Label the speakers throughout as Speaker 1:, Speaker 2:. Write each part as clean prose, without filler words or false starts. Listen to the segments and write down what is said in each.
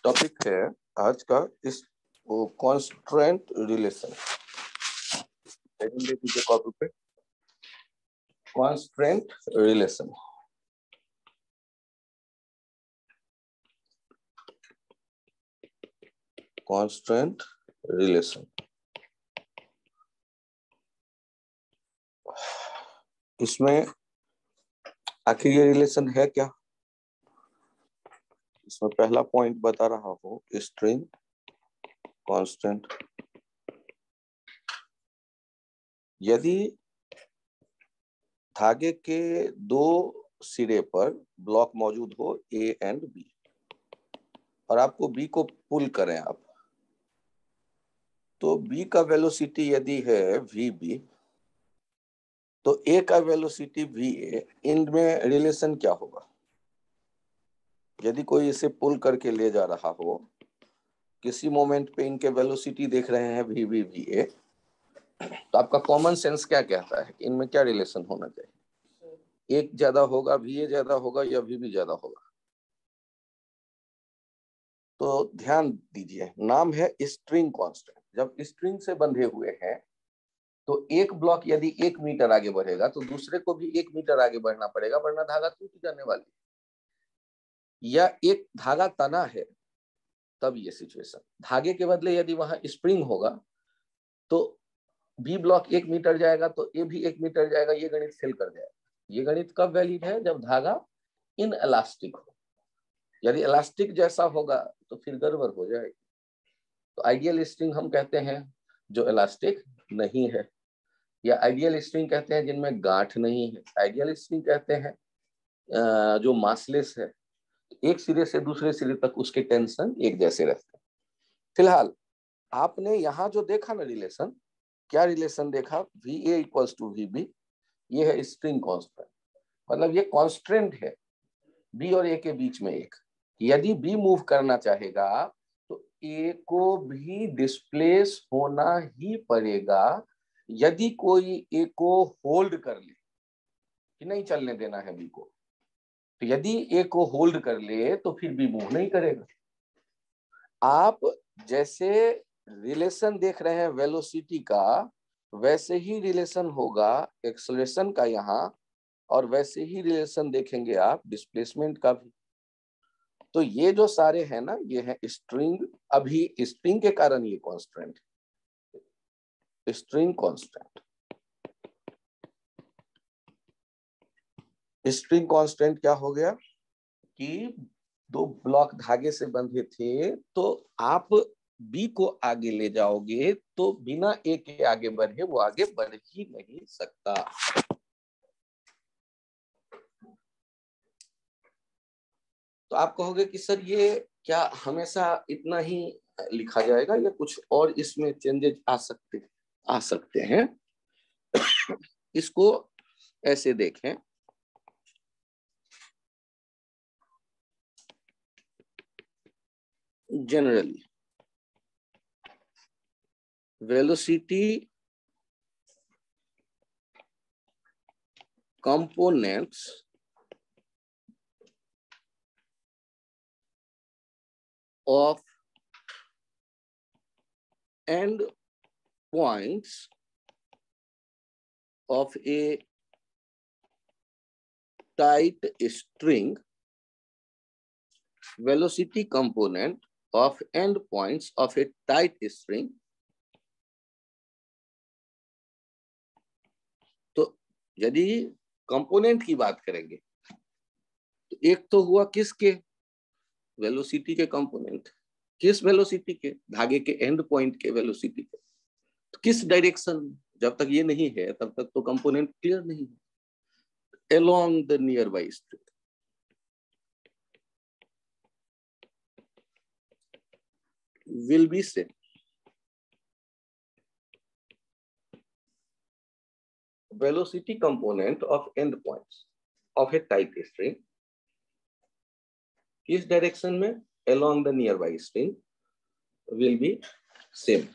Speaker 1: Topic है आज का इस कॉन्स्ट्रेंट रिलेशन। दीजिए कॉपी पे, कॉन्स्ट्रेंट रिलेशन। कॉन्स्ट्रेंट रिलेशन इसमें आखिर ये रिलेशन है क्या? इसमें पहला पॉइंट बता रहा हूं, स्ट्रिंग कांस्टेंट। यदि धागे के दो सिरे पर ब्लॉक मौजूद हो ए एंड बी और आपको बी को पुल करें आप, तो बी का वेलोसिटी यदि है वी बी तो ए का वेलोसिटी वी ए, इनमें रिलेशन क्या होगा? यदि कोई इसे पुल करके ले जा रहा हो, किसी मोमेंट पे इनके वेलोसिटी देख रहे हैं वी बी वी ए, तो आपका कॉमन सेंस क्या कहता है कि इनमें क्या रिलेशन होना चाहिए? एक ज्यादा होगा, वी ए ज्यादा होगा या वी बी ज्यादा होगा? तो ध्यान दीजिए, नाम है स्ट्रिंग कांस्टेंट। जब स्ट्रिंग से बंधे हुए हैं तो एक ब्लॉक यदि 1 मीटर आगे बढ़ेगा तो दूसरे को भी 1 मीटर आगे बढ़ना पड़ेगा, वरना धागा टूट जाने वाली। या एक धागा तना है तब ये सिचुएशन, धागे के बदले यदि वहां स्प्रिंग होगा तो बी ब्लॉक 1 मीटर जाएगा तो ए भी 1 मीटर जाएगा। ये गणित फेल कर जाएगा। ये गणित कब वैलिड है? जब धागा इन इलास्टिक हो। यदि इलास्टिक जैसा होगा तो फिर गड़बड़ हो जाएगी। तो आइडियल स्ट्रिंग हम कहते हैं जो इलास्टिक नहीं है, या आइडियल स्ट्रिंग कहते हैं जिनमें गांठ नहीं है। आइडियल स्ट्रिंग कहते हैं जो मासलेस है, एक सिरे से दूसरे सिरे तक उसके टेंशन एक जैसे रहते हैं। फिलहाल आपने यहाँ जो देखा ना रिलेशन, क्या रिलेशन देखा? V A equals to V B. ये है स्ट्रिंग कांस्टेंट, मतलब ये कांस्टेंट है बी और ए के बीच में एक। यदि बी मूव करना चाहेगा तो ए को भी डिस्प्लेस होना ही पड़ेगा। यदि कोई ए को होल्ड कर ले कि नहीं चलने देना है बी को, तो यदि ए को होल्ड कर ले तो फिर बी मूव नहीं करेगा। आप जैसे रिलेशन देख रहे हैं वेलोसिटी का, वैसे ही रिलेशन होगा एक्सेलरेशन का यहाँ, और वैसे ही रिलेशन देखेंगे आप डिस्प्लेसमेंट का भी। तो ये जो सारे हैं ना, ये है स्ट्रिंग। अभी स्ट्रिंग के कारण ये constant, string constant. String constant क्या हो गया कि दो ब्लॉक धागे से बंधे थे, तो आप बी को आगे ले जाओगे तो बिना ए के आगे बढ़े वो आगे बढ़ ही नहीं सकता। तो आप कहोगे कि सर ये क्या हमेशा इतना ही लिखा जाएगा या कुछ और इसमें चेंजेस आ सकते हैं? इसको ऐसे देखें, generally velocity components of end points of a tight string, velocity component of end points of a tight string। तो यदि कंपोनेंट की बात करेंगे तो एक तो हुआ किसके? वेलोसिटी के कंपोनेंट। किस वेलोसिटी के? धागे के एंड पॉइंट के वेलोसिटी के। तो किस डायरेक्शन? जब तक ये नहीं है तब तक तो कंपोनेंट क्लियर नहीं है। along the nearby string will be same। velocity component of end points of a tight string किस डायरेक्शन में? along the nearby string will be same।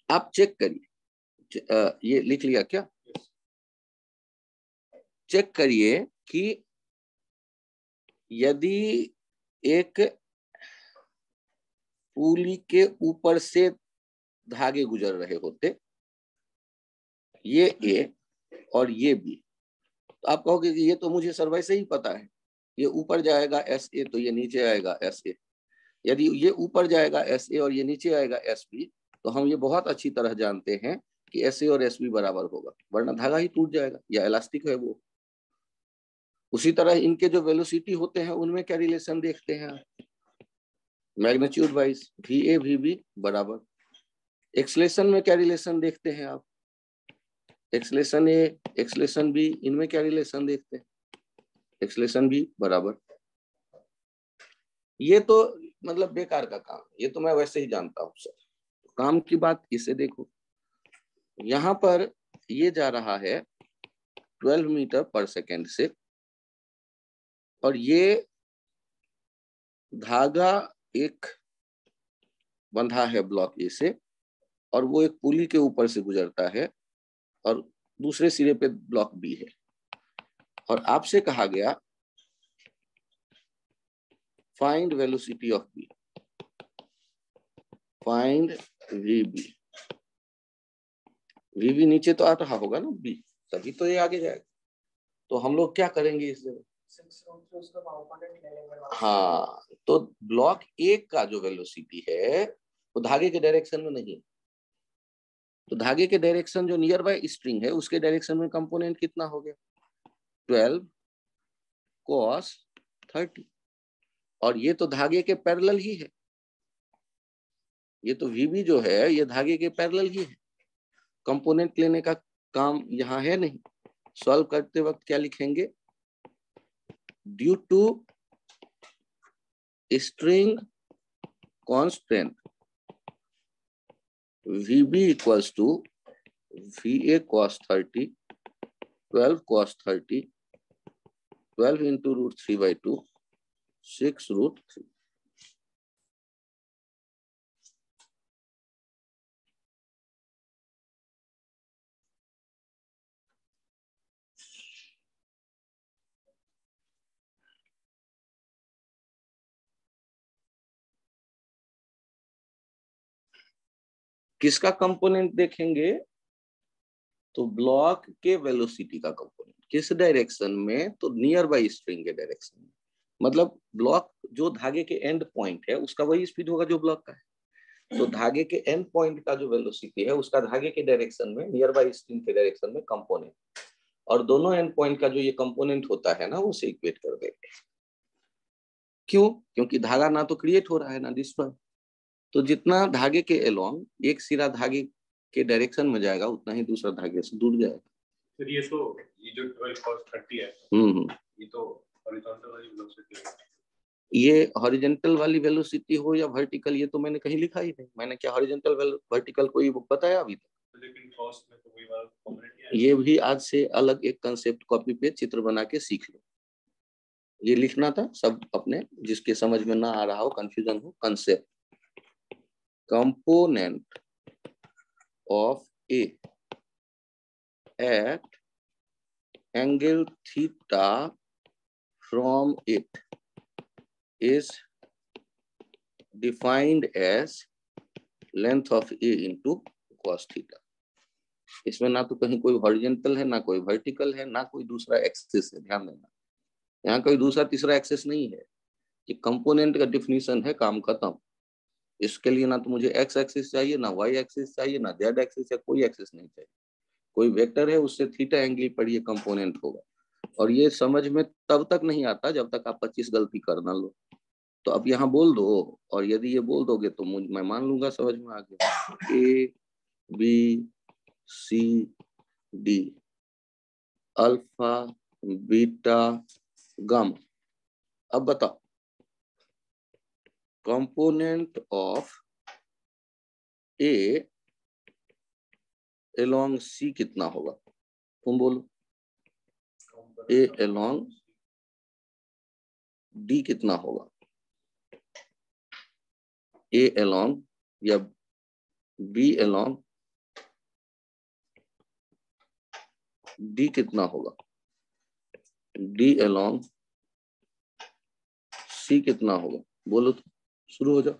Speaker 1: आप चेक करिए, ये लिख लिया क्या? चेक करिए कि यदि एक पुली के ऊपर से धागे गुजर रहे होते, ये ए और ये बी, तो आप कहोगे कि ये तो मुझे सर वैसे ही पता है, ये ऊपर जाएगा एस ए तो ये नीचे आएगा एस ए। यदि ये ऊपर जाएगा एस ए और ये नीचे आएगा एस बी, तो हम ये बहुत अच्छी तरह जानते हैं कि एस ए और एस बी बराबर होगा, वरना धागा ही टूट जाएगा, या इलास्टिक है वो। उसी तरह इनके जो वेलोसिटी होते हैं उनमें क्या रिलेशन देखते हैं, magnitude wise V A V B बराबर। एक्सलेशन में क्या रिलेशन देखते हैं आप, एक्सलेशन ए एक्सलेशन बी, इनमें क्या रिलेशन देखते हैं, एक्सलेशन बी बराबर। ये तो मतलब बेकार का काम, ये तो मैं वैसे ही जानता हूं सर। काम की बात इसे देखो, यहां पर ये जा रहा है 12 मीटर पर सेकेंड से, और ये धागा एक बंधा है ब्लॉक ए से, और वो एक पुली के ऊपर से गुजरता है, और दूसरे सिरे पे ब्लॉक बी है। और आपसे कहा गया find velocity of B, find V B. V B नीचे तो आ रहा होगा ना बी, तभी तो ये आगे जाएगा। तो हम लोग क्या करेंगे इस जगह, हाँ, तो ब्लॉक ए का जो वेलोसिटी है वो धागे के डायरेक्शन में नहीं, तो धागे के डायरेक्शन जो नियर बाय स्ट्रिंग है उसके डायरेक्शन में कंपोनेंट कितना हो गया 12 cos 30, और ये तो धागे के पैरेलल ही है, ये तो वीबी जो है ये धागे के पैरेलल ही है, कंपोनेंट लेने का काम यहाँ है नहीं। सॉल्व करते वक्त क्या लिखेंगे, due to string constant VB equals to VA cos 30, 12 cos 30, 12 into root 3 by 2, 6 root 3। किसका कंपोनेंट देखेंगे, तो ब्लॉक के वेलोसिटी का कंपोनेंट किस डायरेक्शन में, तो नियर बाय स्ट्रिंग के डायरेक्शन में। मतलब ब्लॉक जो धागे के एंड पॉइंट है उसका वही स्पीड होगा जो ब्लॉक का है, तो धागे के एंड पॉइंट का जो वेलोसिटी है उसका धागे के डायरेक्शन में नियर बाय स्ट्रिंग के डायरेक्शन में कंपोनेंट, और दोनों एंड पॉइंट का जो ये कंपोनेंट होता है ना उसे इक्वेट कर देंगे। क्यों, क्योंकि धागा ना तो क्रिएट हो रहा है ना डिस्ट्रॉय, तो जितना धागे के अलोंग एक सिरा धागे के डायरेक्शन में जाएगा उतना ही दूसरा धागे से दूर जाएगा। फिर ये जो 12 cos 30 है, ये तो हॉरिजॉन्टल वाली वेलोसिटी है। ये हॉरिजॉन्टल वाली वेलोसिटी हो या वर्टिकल, ये तो मैंने कहीं लिखा ही नहीं, मैंने क्या हॉरिजॉन्टल वर्टिकल कोई बताया अभी तक। लेकिन कॉस्ट में तो कोई वाला कॉम्पोनेंट नहीं है। ये भी आज से अलग एक कंसेप्ट कॉपी पे चित्र बना के सीख लो, ये लिखना था सब अपने, जिसके समझ में ना आ रहा हो कंफ्यूजन हो, concept component of A at angle theta from it is defined as length of A into cos theta। इसमें ना तो कहीं कोई हॉरिजॉन्टल है, ना कोई वर्टिकल है, ना कोई दूसरा एक्सिस है, ध्यान देना, यहाँ कोई दूसरा तीसरा एक्सिस नहीं है। ये कंपोनेंट का डिफिनीशन है, काम खत्म। इसके लिए ना तो मुझे एक्स एक्सिस चाहिए, ना वाई एक्सिस चाहिए, ना जेड एक्सिस, या कोई एक्सिस नहीं चाहिए। कोई वेक्टर है उससे थीटा एंगल पर ये कंपोनेंट होगा, और ये समझ में तब तक नहीं आता जब तक आप 25 गलती कर ना लो। तो अब यहाँ बोल दो, और यदि ये बोल दोगे तो मैं मान लूंगा समझ में आ गया। A B C D alpha beta gamma. अब बताओ component of A along C कितना होगा, तुम बोलो। A along D कितना होगा, A along या B along D कितना होगा, D along सी कितना होगा बोलो तो, शुरू हो जाओ।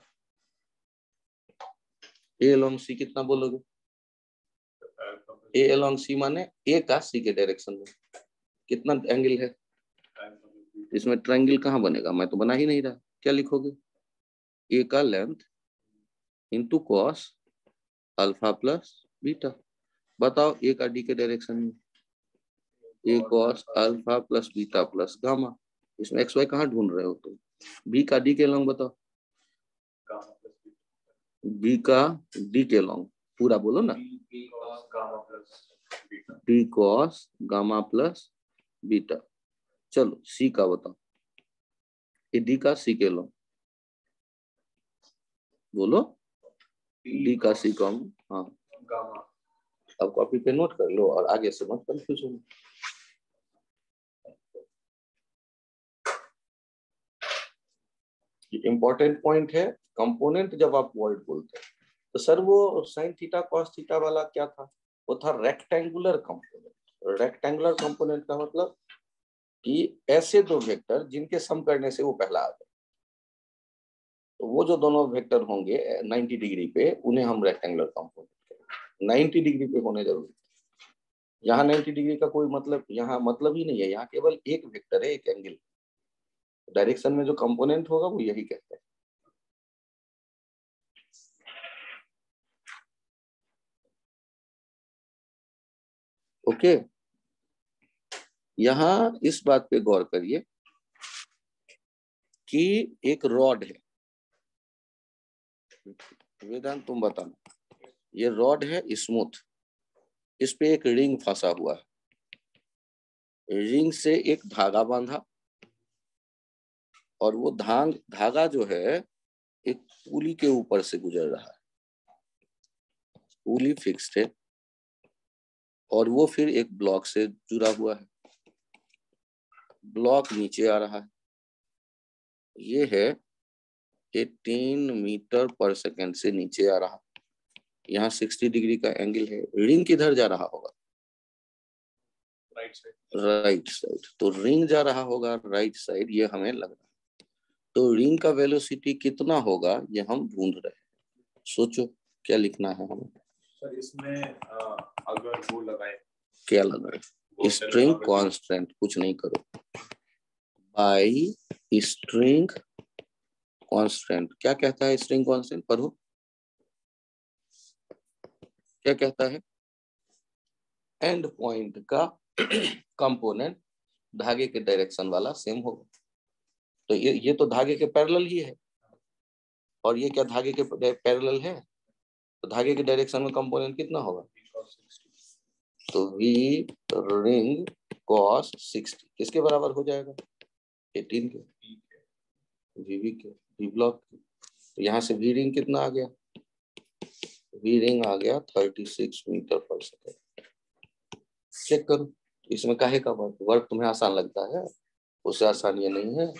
Speaker 1: ए अलोंग सी कितना बोलोगे? ए अलोंग सी माने ए का सी के डायरेक्शन में कितना एंगल है? इसमें ट्रायंगल कहाँ बनेगा? मैं तो बना ही नहीं रहा। क्या लिखोगे? ए का length into cos alpha plus beta. बताओ ए का डी के डायरेक्शन में A cos alpha plus beta plus gamma. इसमें एक्स वाई कहाँ ढूंढ रहे हो तुम? बी का डी के लॉन्ग बताओ। बी का डी के लॉन्ग पूरा बोलो ना। D cos gamma plus beta. चलो सी का बताओ। ए डी का सी के लॉन्ग बोलो। डी का सी कॉम हाँ गामा। अब कॉपी पे नोट कर लो और आगे से मत कंफ्यूज हो। इंपॉर्टेंट पॉइंट है कंपोनेंट। जब आप वर्ड बोलते हैं तो सर वो साइन थीटा कॉस थीटा वाला क्या था? वो था रेक्टेंगुलर कंपोनेंट। रेक्टेंगुलर कंपोनेंट का मतलब कि ऐसे दो वेक्टर जिनके सम करने से वो पहला आ जाए। तो वो जो दोनों वेक्टर होंगे 90 डिग्री पे उन्हें हम रेक्टेंगुलर कंपोनेंट कहेंगे। 90 डिग्री पे होने जरूरी। यहाँ 90 डिग्री का कोई मतलब यहाँ मतलब ही नहीं है। यहाँ केवल एक वेक्टर है, एक एंगल। डायरेक्शन में जो कंपोनेंट होगा वो यही कहते हैं। ओके यहाँ इस बात पे गौर करिए कि एक रॉड है। वेदांत तुम बताना। ये रॉड है स्मूथ, इस पे एक रिंग फंसा हुआ है। रिंग से एक धागा बांधा और वो धागा जो है एक पुली के ऊपर से गुजर रहा है। पुली फिक्स्ड है और वो फिर एक ब्लॉक से जुड़ा हुआ है। ब्लॉक नीचे आ रहा है। ये है 18 मीटर पर सेकेंड से नीचे आ रहा। यहाँ 60 डिग्री का एंगल है। रिंग किधर जा रहा होगा? Right side. तो रिंग जा रहा होगा राइट साइड, ये हमें लग रहा है। तो रिंग का वेलोसिटी कितना होगा ये हम ढूंढ रहे हैं। सोचो क्या लिखना है हमें।
Speaker 2: सर इसमें अगर वो लगाए,
Speaker 1: क्या लगाए? String constant. कुछ नहीं करो, बाई स्ट्रिंग कांस्टेंट। क्या कहता है स्ट्रिंग कांस्टेंट? पढ़ो क्या कहता है? एंड पॉइंट का कंपोनेंट धागे के डायरेक्शन वाला सेम होगा। तो ये तो धागे के पैरेलल ही है। और ये क्या धागे के पैरेलल है? तो धागे के डायरेक्शन में कंपोनेंट कितना होगा? तो वी रिंग कॉस 60 किसके बराबर हो जाएगा? 18 के। वी के वी ब्लॉक। तो यहाँ से वी रिंग कितना आ गया? वी रिंग आ गया 36 मीटर पर सेकेंड। चेक करो इसमें काहे का वर्क तुम्हें आसान लगता है? उससे आसान ये नहीं है।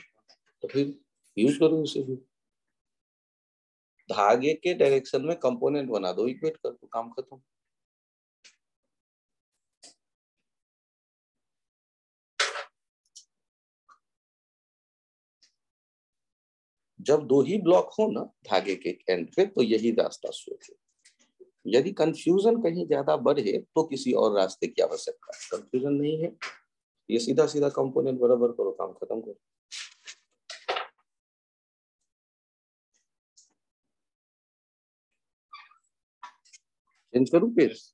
Speaker 1: तो फिर यूज करो उसे भी। धागे के डायरेक्शन में कंपोनेंट बना दो, इक्वेट कर दो, काम खत्म। जब दो ही ब्लॉक हो ना धागे के एंड पे तो यही रास्ता सोचो। यदि कंफ्यूजन कहीं ज्यादा बढ़े तो किसी और रास्ते की आवश्यकता है। कंफ्यूजन नहीं है, ये सीधा सीधा कंपोनेंट बराबर करो, काम खत्म करो। चेंज करूं पेज?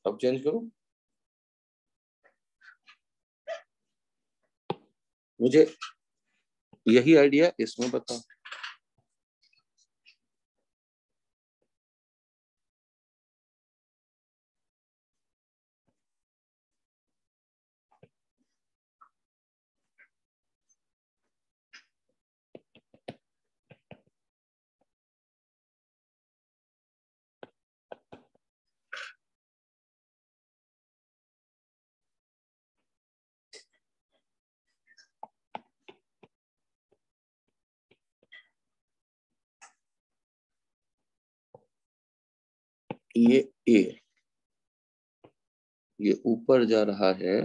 Speaker 1: अब चेंज करूं? मुझे यही आइडिया इसमें बताओ। ये ए, ये ऊपर जा रहा है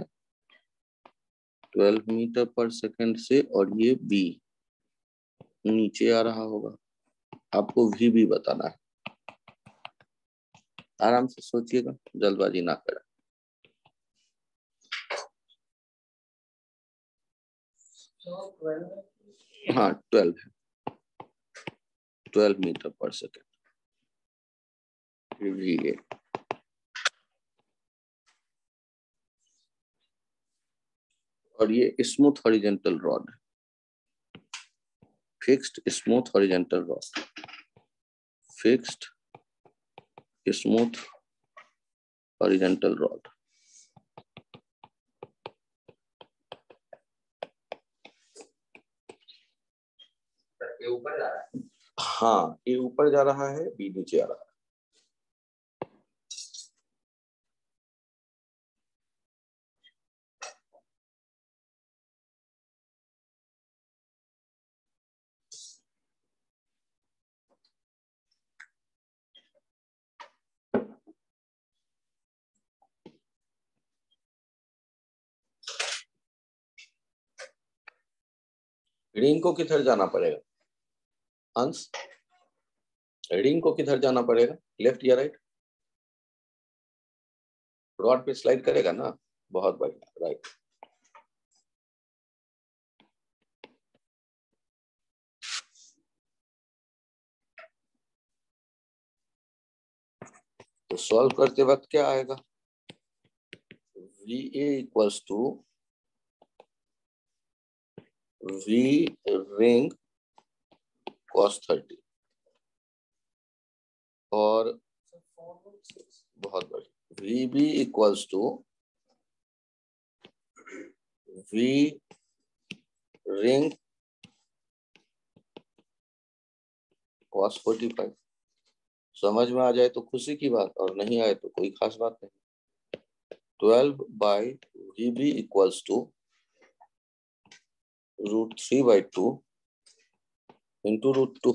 Speaker 1: 12 मीटर पर सेकंड से, और ये बी नीचे आ रहा होगा। आपको वी भी बताना है, आराम से सोचिएगा, जल्दबाजी ना करें। हाँ 12 है, 12 मीटर पर सेकंड ये। और ये स्मूथ हॉरिजॉन्टल रॉड है, fixed smooth horizontal rod, fixed smooth horizontal rod. ये ऊपर जा रहा है, हाँ ये ऊपर जा रहा है, बी नीचे आ रहा है। रिंग को किधर जाना पड़ेगा अंश? रिंग को किधर जाना पड़ेगा, लेफ्ट या राइट? रॉड पे स्लाइड करेगा ना, बहुत बढ़िया, राइट। तो सॉल्व करते वक्त क्या आएगा, VA equals to V ring cos 30, और बहुत बढ़िया, VB equals to V ring cos 45। समझ में आ जाए तो खुशी की बात, और नहीं आए तो कोई खास बात नहीं। 12 by VB equals to √3/2 into √2।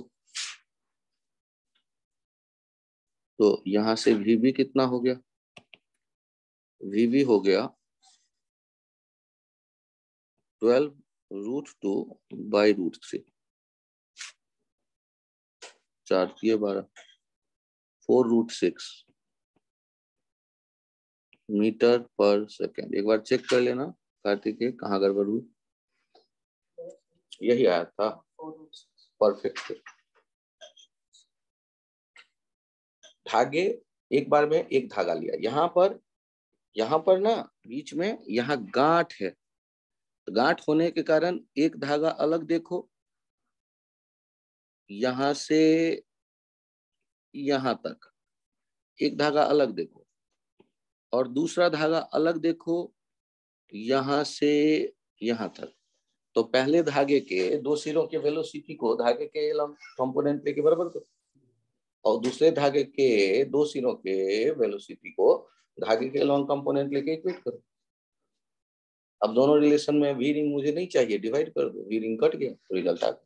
Speaker 1: तो यहां से VB कितना हो गया, VB हो गया 12 √2 बाई √3, 4 × 12 4√6 मीटर पर सेकेंड। एक बार चेक कर लेना कार्तिक, कहाँ गड़बड़ हुई, यही आया था, परफेक्ट। धागे एक बार में एक धागा लिया, यहाँ पर ना बीच में यहाँ गांठ है, गांठ होने के कारण एक धागा अलग देखो, यहां से यहां तक एक धागा अलग देखो, और दूसरा धागा अलग देखो यहां से यहां तक। तो पहले धागे के दो सिरों के वेलोसिटी को धागे के लॉन्ग कंपोनेंट के बराबर करो, और दूसरे धागे के दो सिरों के वेलोसिटी को धागे के लॉन्ग कंपोनेंट लेके इक्वेट करो। अब दोनों रिलेशन में वी रिंग मुझे नहीं चाहिए, डिवाइड कर दो, वी रिंग कट गया, तो रिजल्ट आ गया।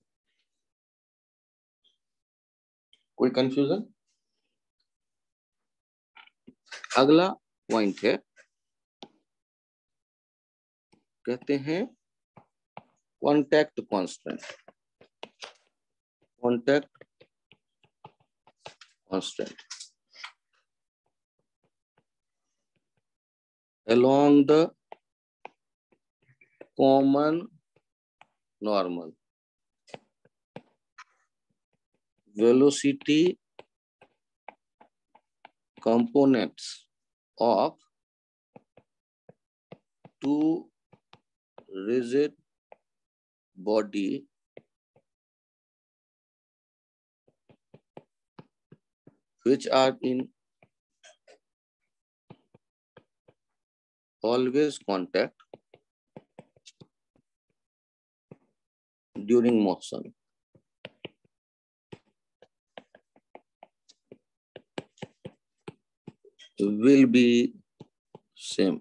Speaker 1: कोई कंफ्यूजन? अगला पॉइंट है, कहते हैं contact constant. Contact constant along the common normal velocity components of two rigid body which are in always contact during motion. Will be same.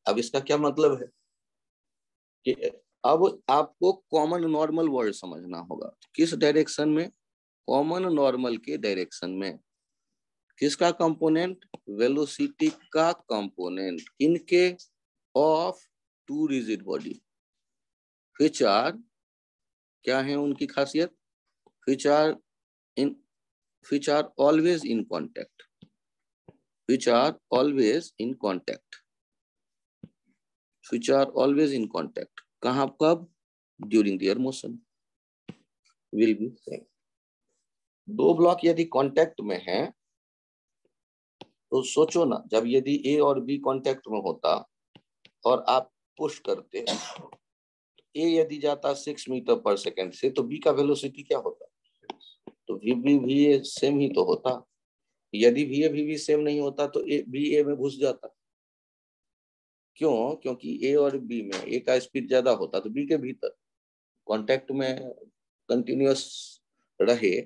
Speaker 1: अब इसका क्या मतलब है कि अब आपको कॉमन नॉर्मल वर्ड समझना होगा, किस डायरेक्शन में कॉमन नॉर्मल के डायरेक्शन में। किसका कंपोनेंट? वेलोसिटी का कंपोनेंट। इनके of two rigid body, which are, क्या है उनकी खासियत? Which are always in contact, which are always in contact, which are always in contact. कहाँ, कब? During their motion will be same. दो ब्लॉक यदि कांटेक्ट में है तो सोचो ना, जब यदि ए और बी कांटेक्ट में होता और आप पुश करते, ए यदि जाता 6 मीटर पर सेकंड से तो बी का वेलोसिटी क्या होता? तो भी ए सेम ही तो होता। यदि भी सेम नहीं होता तो ए बी ए में घुस जाता। क्यों? क्योंकि ए और बी में ए का स्पीड ज्यादा होता तो बी के भीतर कांटेक्ट में कंटिन्यूअस रहे,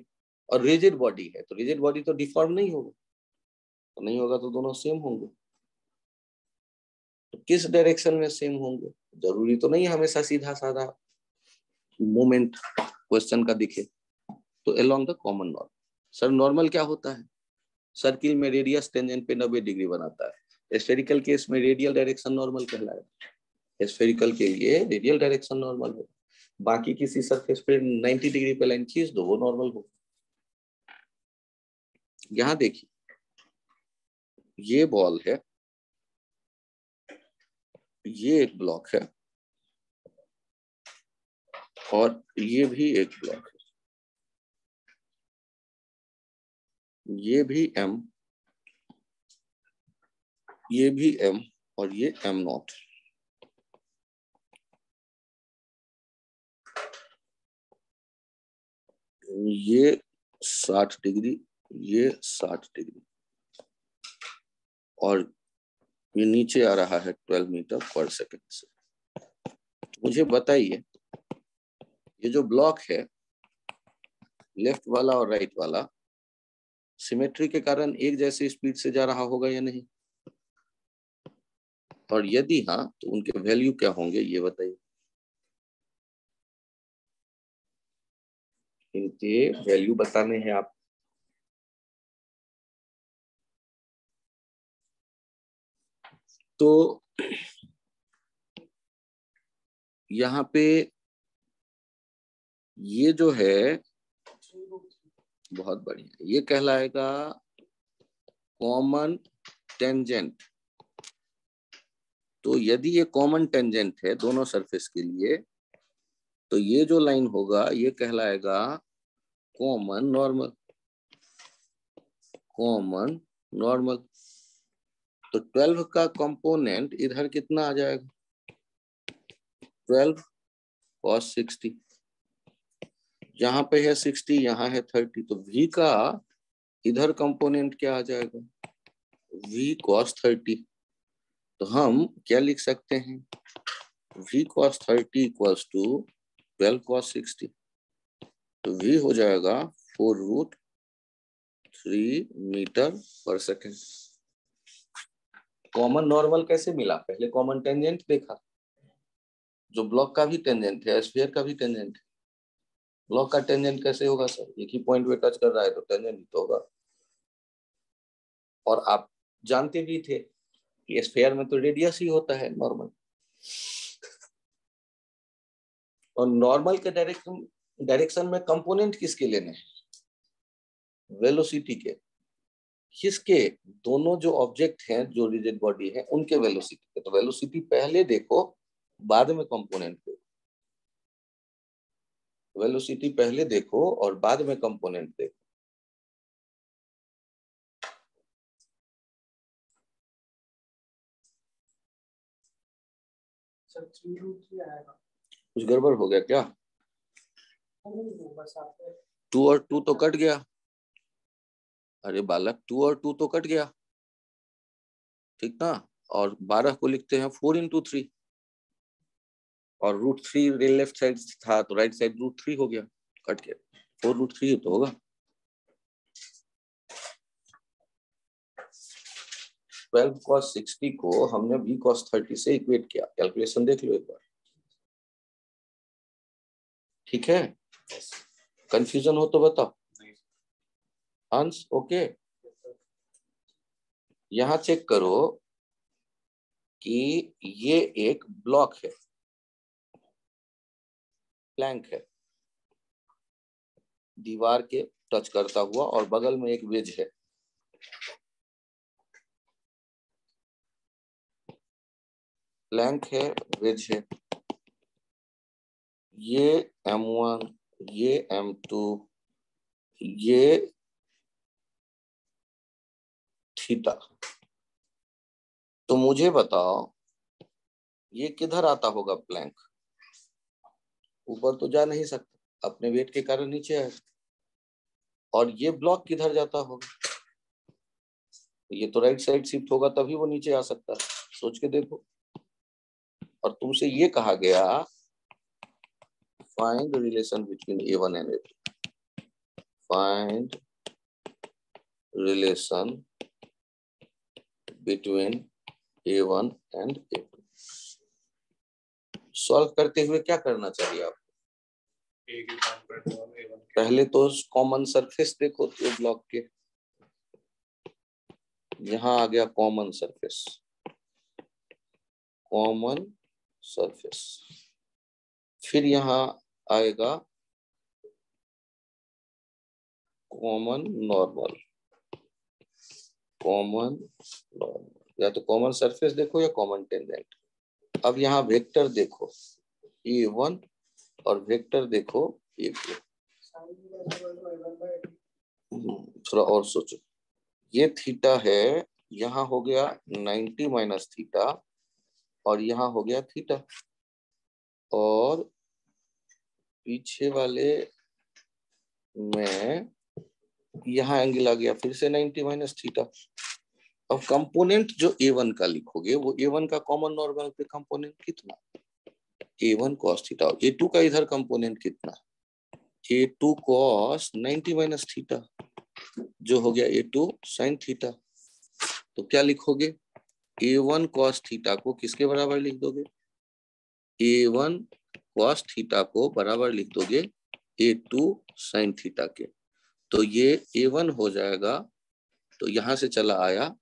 Speaker 1: और रिजिड बॉडी है तो रिजिड बॉडी तो डिफॉर्म नहीं होगा, तो नहीं होगा तो दोनों सेम होंगे। तो किस डायरेक्शन में सेम होंगे? जरूरी तो नहीं हमेशा सीधा साधा मूवमेंट क्वेश्चन का दिखे। तो along the common normal. Sir normal क्या होता है? सर्किल में रेडियस टेंजेंट पे 90 डिग्री बनाता है। स्फेरिकल केस में रेडियल डायरेक्शन नॉर्मल कहलाएगा। स्फेरिकल के लिए रेडियल डायरेक्शन नॉर्मल हो, बाकी किसी सरफेस पे 90 डिग्री पे लाइन खींच दो वो नॉर्मल हो। यहां देखिए, ये बॉल है, ये एक ब्लॉक है, और ये भी एक ब्लॉक है, ये भी M, ये भी M, और ये M0। ये 60 डिग्री, ये 60 डिग्री, और ये नीचे आ रहा है 12 मीटर पर सेकंड से। मुझे बताइए, ये जो ब्लॉक है लेफ्ट वाला और राइट वाला, सिमेट्री के कारण एक जैसे स्पीड से जा रहा होगा या नहीं? और यदि हाँ तो उनके वैल्यू क्या होंगे ये बताइए। इनके वैल्यू बताने हैं आप। तो यहाँ पे ये जो है बहुत बढ़िया, ये कहलाएगा कॉमन टेंजेंट। तो यदि ये कॉमन टेंजेंट है दोनों सरफेस के लिए, तो ये जो लाइन होगा ये कहलाएगा कॉमन नॉर्मल, कॉमन नॉर्मल। तो 12 का कंपोनेंट इधर कितना आ जाएगा? 12 cos 60, यहाँ पे है 60, यहाँ है 30, तो v का इधर कंपोनेंट क्या आ जाएगा? v cos 30। तो हम क्या लिख सकते हैं? v cos 30 equals to 12 cos 60। तो v हो जाएगा 4√3 मीटर पर सेकेंड। कॉमन नॉर्मल कैसे मिला? पहले कॉमन टेंजेंट देखा, जो ब्लॉक का भी टेंजेंट है, स्फीयर का भी टेंजेंट है। ब्लॉक का टेंजेंट कैसे होगा सर? एक ही पॉइंट पे टच कर रहा है तो टेंजेंट ही तो होगा। और आप जानते भी थे कि स्फीयर में तो रेडियस ही होता है नॉर्मल। और नॉर्मल के डायरेक्शन में कंपोनेंट किसके लेने हैं? वेलोसिटी के। किसके? दोनों जो ऑब्जेक्ट हैं, जो रिजिड बॉडी है, उनके वेलोसिटी के। तो वेलोसिटी पहले देखो, बाद में कंपोनेंट देखो। वेलोसिटी पहले देखो और बाद में कंपोनेंट देखो। कुछ गड़बड़ हो गया क्या? 2 और 2 तो कट गया। अरे बालक, 2 और 2 तो कट गया, ठीक ना? और 12 को लिखते हैं 4 into 3, और √3 लेफ्ट साइड था तो राइट साइड √3 हो गया, कट गया। 4√3 तो होगा। 12 cos 60 को हमने v cos 30 से इक्वेट किया। कैलकुलेशन देख लो एक बार, ठीक है? कंफ्यूजन हो तो बताओ। अंश ओके। यहां चेक करो कि ये एक ब्लॉक है, प्लैंक है, दीवार के टच करता हुआ, और बगल में एक वेज है। प्लैंक है, वेज है, ये M1, ये M2, ये थीटा। तो मुझे बताओ ये किधर आता होगा प्लैंक? ऊपर तो जा नहीं सकता, अपने वेट के कारण नीचे आए। और ये ब्लॉक किधर जाता होगा? ये तो राइट साइड शिफ्ट होगा तभी वो नीचे आ सकता है, सोच के देखो। और तुमसे ये कहा गया find relation between A1 and A2, find relation between A1 and A2। Solve करते हुए क्या करना चाहिए आप? पहले तो कॉमन सरफेस देखो तो ब्लॉक के, यहाँ आ गया कॉमन सरफेस, कॉमन सरफेस। फिर यहाँ आएगा कॉमन नॉर्मल, कॉमन नॉर्मल, या तो कॉमन सरफेस देखो या कॉमन टेंजेंट। अब यहाँ वेक्टर देखो A1 और वेक्टर देखो A2। थोड़ा और सोचो, ये थीटा है, यहाँ हो गया 90 माइनस थीटा, और यहाँ हो गया थीटा, और पीछे वाले में यहाँ एंगल आ गया फिर से 90 माइनस थीटा। अब कंपोनेंट जो A1 का लिखोगे वो A1 का कॉमन नॉर्मल पे कंपोनेंट कितना? A1 cos theta. A2 का इधर कंपोनेंट कितना? A2 cos 90 माइनस थीटा, जो हो गया A2 sin थीटा। तो क्या लिखोगे? A1 cos थीटा को किसके बराबर लिख दोगे? A1 cos थीटा को बराबर लिख दोगे A2 sin थीटा के। तो ये A1 हो जाएगा, तो यहां से चला आया,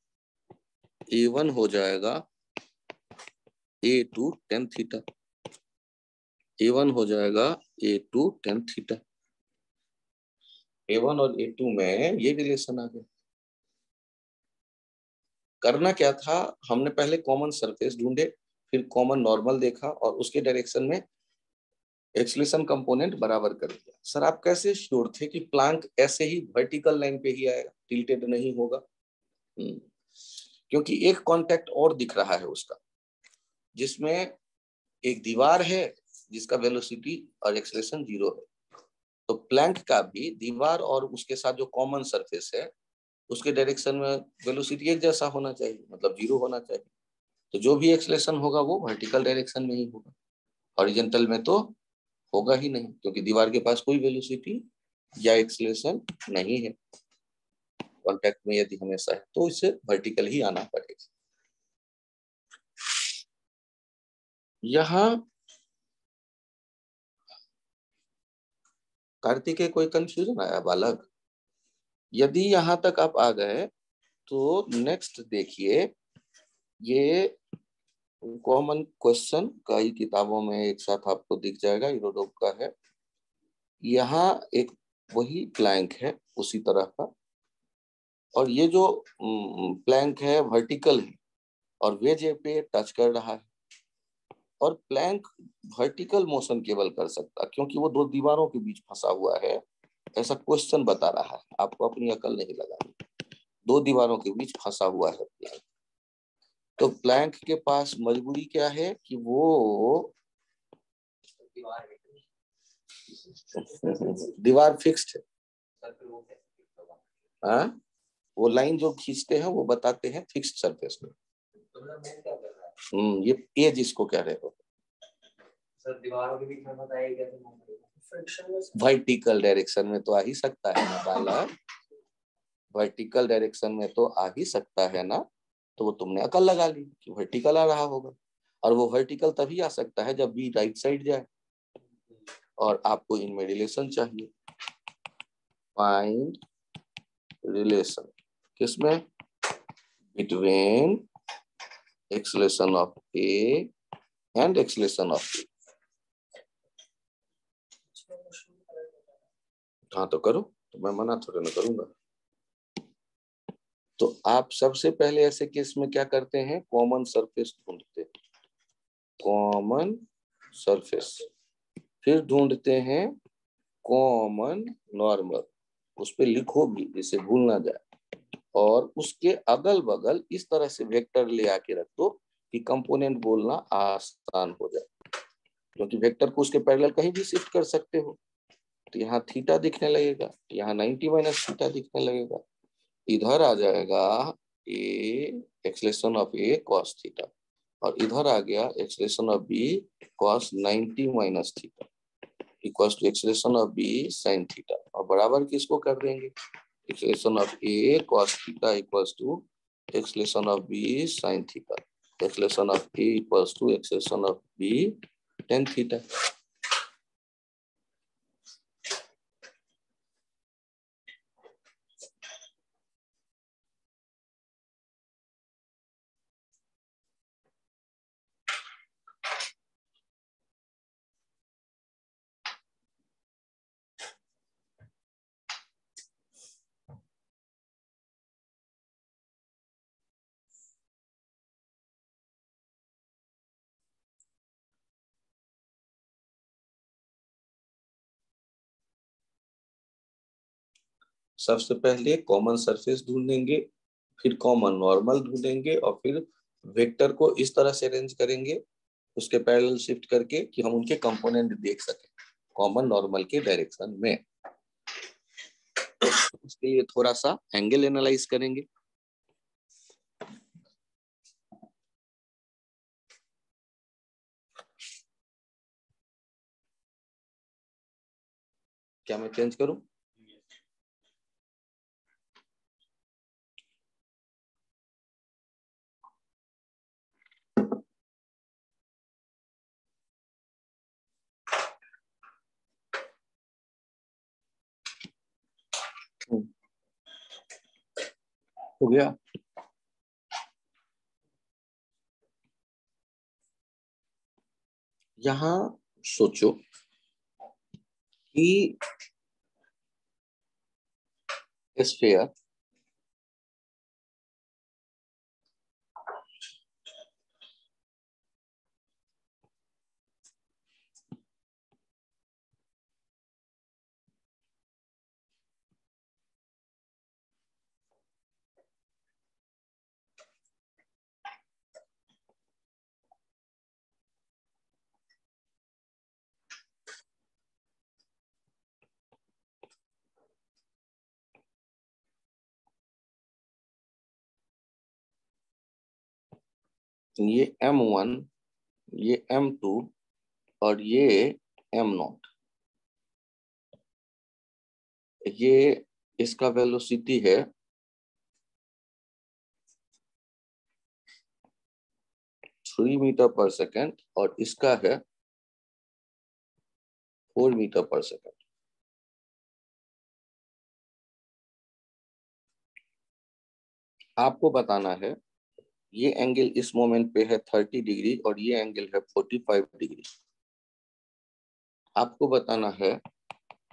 Speaker 1: A1 हो जाएगा A2 tan थीटा, A1 हो जाएगा A2 tan थीटा। A1 और A2 में ये रिलेशन आ गया। करना क्या था, हमने पहले कॉमन सरफेस ढूंढे, फिर कॉमन नॉर्मल देखा, और उसके डायरेक्शन में एक्सलेशन कंपोनेंट बराबर कर दिया। सर आप कैसे श्योर थे कि प्लैंक ऐसे ही वर्टिकल लाइन पे ही आएगा, टिल्टेड नहीं होगा? क्योंकि एक कांटेक्ट और दिख रहा है उसका, जिसमें एक दीवार है जिसका वेलोसिटी और एक्सलेशन 0 है। तो प्लैंक का भी दीवार और उसके साथ जो कॉमन सरफेस है उसके डायरेक्शन में वेलोसिटी एक जैसा होना चाहिए, मतलब 0 होना चाहिए। तो जो भी एक्सलेशन होगा वो वर्टिकल डायरेक्शन में ही होगा, हॉरिजॉन्टल में तो होगा ही नहीं, क्योंकि दीवार के पास कोई वेलोसिटी या एक्सलेशन नहीं है। कॉन्टेक्ट में यदि हमेशा है तो इसे वर्टिकल ही आना पड़ेगा। यहाँ कार्तिकेय कोई कंफ्यूजन आया बालक? यदि यहां तक आप आ गए तो नेक्स्ट देखिए, ये कॉमन क्वेश्चन कई किताबों में एक साथ आपको दिख जाएगा, यूरोडोप का है। यहाँ एक वही प्लैंक है उसी तरह का, और ये जो प्लैंक है वर्टिकल है और वेज पे टच कर रहा है, और प्लैंक वर्टिकल मोशन केवल कर सकता क्योंकि वो दो दीवारों के बीच फंसा हुआ है, ऐसा क्वेश्चन बता रहा है। आपको अपनी अकल नहीं लगानी, दो दीवारों के बीच फंसा हुआ है प्लैंक। तो प्लैंक के पास मजबूरी क्या है कि वो दीवार फिक्स्ड है। हाँ, वो लाइन जो खींचते हैं वो बताते हैं फिक्स्ड सरफेस में। ये जिसको कह रहे हो
Speaker 3: सर, दीवारों के बीच में बताइए कैसे
Speaker 1: वर्टिकल डायरेक्शन में तो आ ही सकता है ना बाला, वर्टिकल डायरेक्शन में तो आ ही सकता है ना। तो वो तुमने अकल लगा ली कि वर्टिकल आ रहा होगा, और वो वर्टिकल तभी आ सकता है जब बी राइट साइड जाए, और आपको इनमें रिलेशन चाहिए। फाइंड रिलेशन किसमें, between acceleration of A and acceleration of B. हाँ तो करो, तो मैं मना थोड़ा ना करूंगा। तो आप सबसे पहले ऐसे केस में क्या करते हैं, कॉमन सरफेस ढूंढते हैं, कॉमन सरफेस, फिर ढूंढते हैं कॉमन नॉर्मल, उस पे लिखो भी जिससे भूल ना जाए, और उसके अगल बगल इस तरह से वेक्टर ले आके रख दो कि कंपोनेंट बोलना आसान हो जाए, क्योंकि वेक्टर को उसके पैरेलल कहीं भी शिफ्ट कर सकते हो। तो यहाँ थीटा दिखने लगेगा, यहाँ 90 माइनस थीटा दिखने लगेगा, इधर आ जाएगा A acceleration of A cos theta, और इधर आ गया acceleration of B cos 90 minus theta equals to acceleration of B sine theta, और बराबर किसको कर देंगे, acceleration of A cos theta equals to acceleration of B sine theta, acceleration of A equals to acceleration of B tan theta. सबसे पहले common surface ढूंढेंगे, फिर common normal ढूंढेंगे, और फिर वेक्टर को इस तरह से अरेंज करेंगे उसके पैरेलल शिफ्ट करके कि हम उनके कंपोनेंट देख सकें कॉमन नॉर्मल के डायरेक्शन में। उसके लिए थोड़ा सा एंगल एनालाइज करेंगे। क्या मैं चेंज करूं? हो गया। यहां सोचो कि स्फीयर ये M1, ये M2 और ये M0, ये इसका वेलोसिटी है 3 मीटर पर सेकेंड और इसका है 4 मीटर पर सेकेंड। आपको बताना है ये एंगल इस मोमेंट पे है 30 डिग्री और ये एंगल है 45 डिग्री। आपको बताना है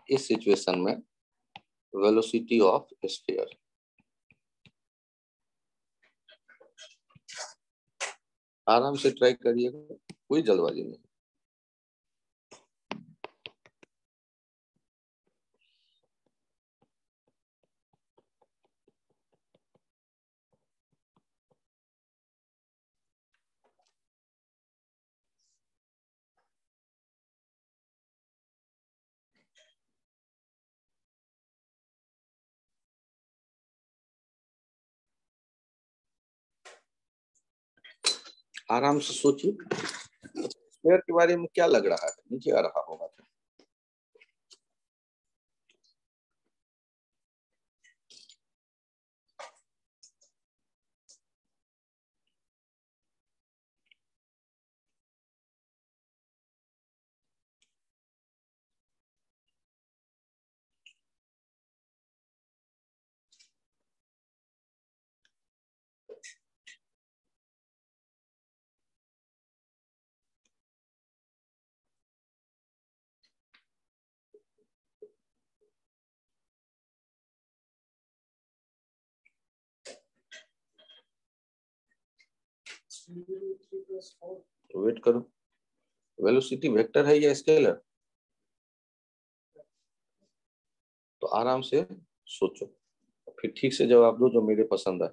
Speaker 1: इस सिचुएशन में वेलोसिटी ऑफ स्फीयर। आराम से ट्राई करिएगा, कोई जल्दबाजी नहीं। आराम से सोचिए स्फीयर के बारे में क्या लग रहा है, नीचे आ रहा होगा। वेट करो, वेलोसिटी वेक्टर है या स्केलर? तो आराम से सोचो, फिर ठीक से जवाब दो जो मेरे पसंद है।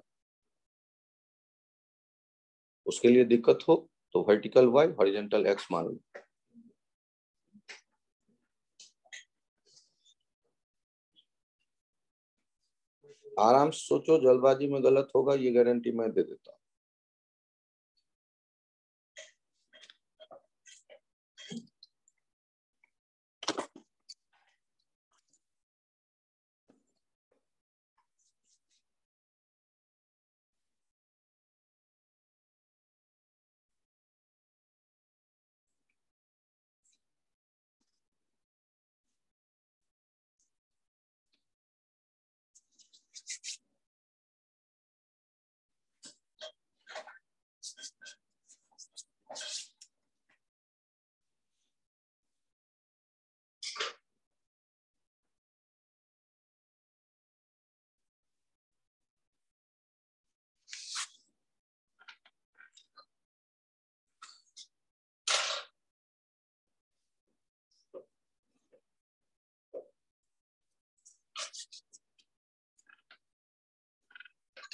Speaker 1: उसके लिए दिक्कत हो तो वर्टिकल y हॉरिजॉन्टल x मान लो। आराम से सोचो, जल्दबाजी में गलत होगा ये गारंटी मैं दे देता हूं।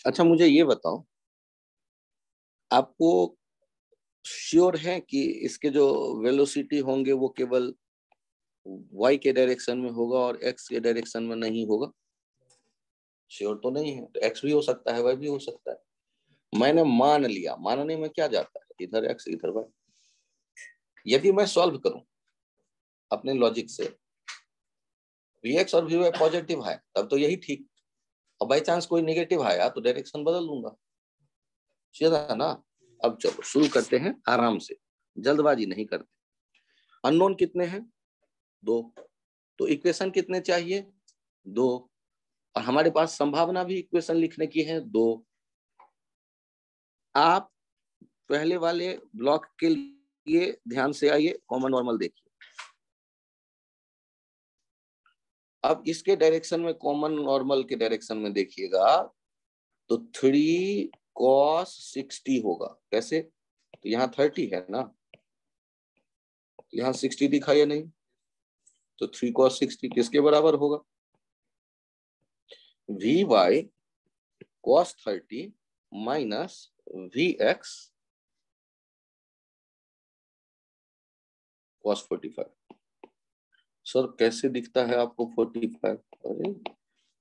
Speaker 1: अच्छा मुझे ये बताओ, आपको श्योर है कि इसके जो वेलोसिटी होंगे वो केवल y के डायरेक्शन में होगा और x के डायरेक्शन में नहीं होगा? श्योर तो नहीं है, तो x भी हो सकता है y भी हो सकता है। मैंने मान लिया, मानने में क्या जाता है, इधर x इधर y। यदि मैं सॉल्व करूं अपने लॉजिक से, vx और vy पॉजिटिव है तब तो यही ठीक, और बाई चांस कोई नेगेटिव आया तो डायरेक्शन बदल लूंगा, सीधा ना। अब चलो शुरू करते हैं आराम से, जल्दबाजी नहीं करते। अननोन कितने हैं? 2। तो इक्वेशन कितने चाहिए? 2। और हमारे पास संभावना भी इक्वेशन लिखने की है 2। आप पहले वाले ब्लॉक के लिए ध्यान से आइए, कॉमन नॉर्मल देखिए। अब इसके डायरेक्शन में, कॉमन नॉर्मल के डायरेक्शन में देखिएगा तो 3 cos 60 होगा। कैसे? तो यहाँ 30 है ना, यहाँ 60 दिखा या नहीं, तो 3 cos 60 किसके बराबर होगा? Vy cos 30 minus Vx cos 45। Sir कैसे दिखता है आपको 45? अरे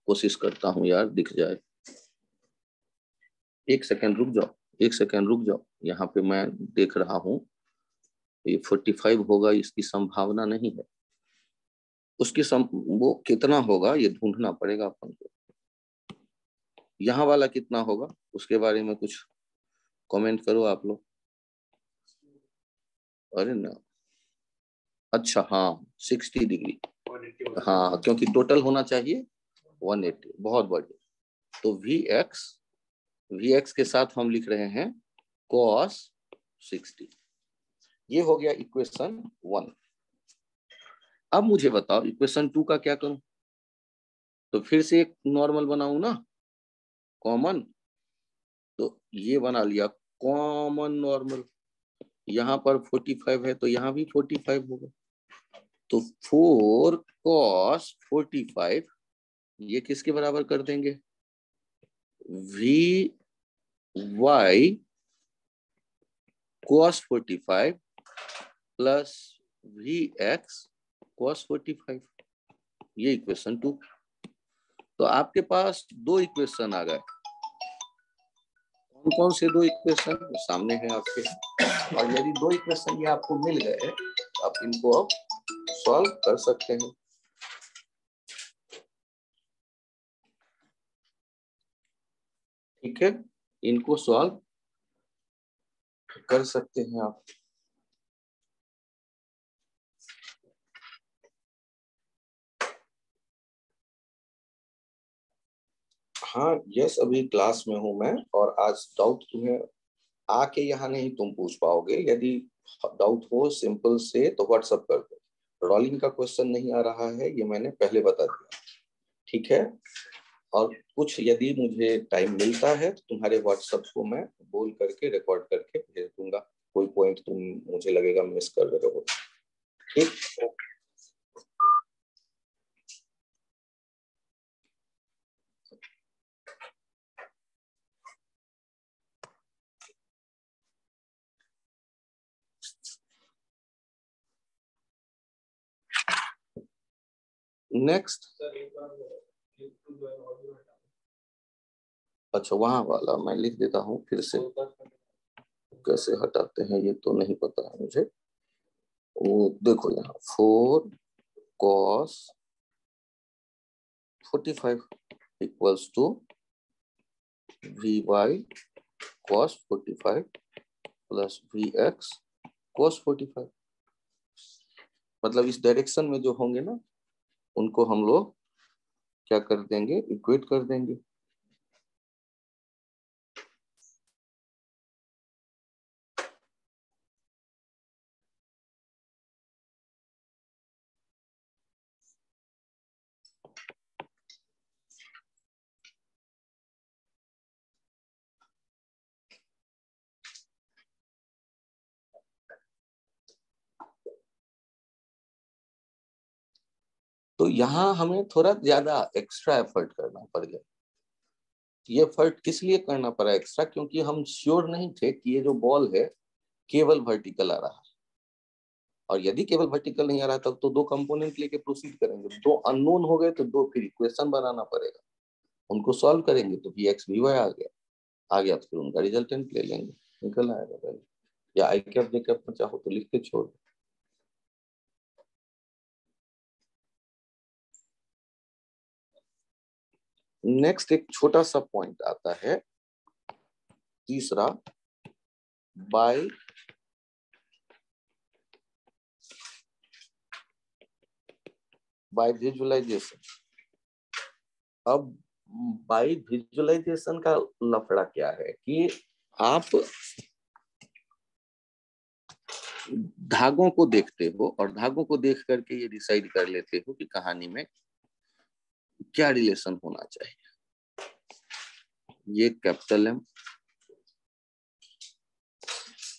Speaker 1: कोशिश करता हूं यार दिख जाए। एक सेकंड रुक जाओ, एक सेकंड रुक जाओ, यहाँ पे मैं देख रहा हूँ। ये 45 होगा, इसकी संभावना नहीं है। उसकी वो कितना होगा ये ढूंढना पड़ेगा अपन को। यहाँ वाला कितना होगा उसके बारे में कुछ कमेंट करो आप लोग। अरे ना, अच्छा हाँ 60 डिग्री, हाँ क्योंकि टोटल होना चाहिए 180। बहुत बढ़िया। तो Vx के साथ हम लिख रहे हैं cos 60। ये हो गया इक्वेशन 1। अब मुझे बताओ इक्वेशन 2 का क्या करूं? तो फिर से एक नॉर्मल बनाऊं ना, कॉमन। तो ये बना लिया कॉमन नॉर्मल। यहाँ पर 45 है तो यहाँ भी 45 होगा। तो 4 cos 45 ये किसके बराबर कर देंगे? Vy cos 45 plus Vx cos 45। ये इक्वेशन 2। तो आपके पास 2 इक्वेशन आ गए। कौन कौन से 2 इक्वेशन? सामने है आपके। और यदि 2 इक्वेशन ये आपको मिल गए, आप इनको अब सॉल्व कर सकते हैं। ठीक है, इनको सॉल्व कर सकते हैं आप। हाँ यस, अभी क्लास में हूं मैं, और आज डाउट तुम्हें आके यहाँ नहीं तुम पूछ पाओगे। यदि डाउट हो सिंपल से तो व्हाट्सएप कर दो। रोलिंग का क्वेश्चन नहीं आ रहा है, ये मैंने पहले बता दिया। ठीक है, और कुछ यदि मुझे टाइम मिलता है तो तुम्हारे व्हाट्सएप को मैं बोल करके रिकॉर्ड करके भेज दूंगा, कोई पॉइंट तुम मुझे लगेगा मिस कर रहे हो। ठीक, नेक्स्ट। अच्छा, वहां वाला मैं लिख देता हूँ फिर से, कैसे हटाते हैं ये तो नहीं पता है मुझे। वो देखो यहाँ 4 cos 45 equals to Vy cos 45 plus Vx cos 45। मतलब इस डायरेक्शन में जो होंगे ना उनको हम लोग क्या कर देंगे, इक्वेट कर देंगे। तो यहाँ हमें थोड़ा ज्यादा एक्स्ट्रा एफर्ट करना पड़ गया। ये एफर्ट किस लिए करना पड़ा एक्स्ट्रा, क्योंकि हम श्योर नहीं थे कि ये जो बॉल है केवल वर्टिकल आ रहा है, और यदि केवल वर्टिकल नहीं आ रहा तब तो दो कंपोनेंट लेके प्रोसीड करेंगे। दो अननोन हो गए तो दो फिर इक्वेशन बनाना पड़ेगा, उनको सॉल्व करेंगे तो Vx Vy आ गया तो फिर उनका रिजल्टेंट ले लेंगे, निकल आएगा वैल्यू। या आई कैप जे कैप में चाहो तो लिख के छोड़। नेक्स्ट एक छोटा सा पॉइंट आता है, तीसरा, बाय विजुअलाइजेशन। अब बाय विजुअलाइजेशन का लफड़ा क्या है कि आप धागों को देखते हो और धागों को देख करके ये डिसाइड कर लेते हो कि कहानी में क्या रिलेशन होना चाहिए। ये कैपिटल एम,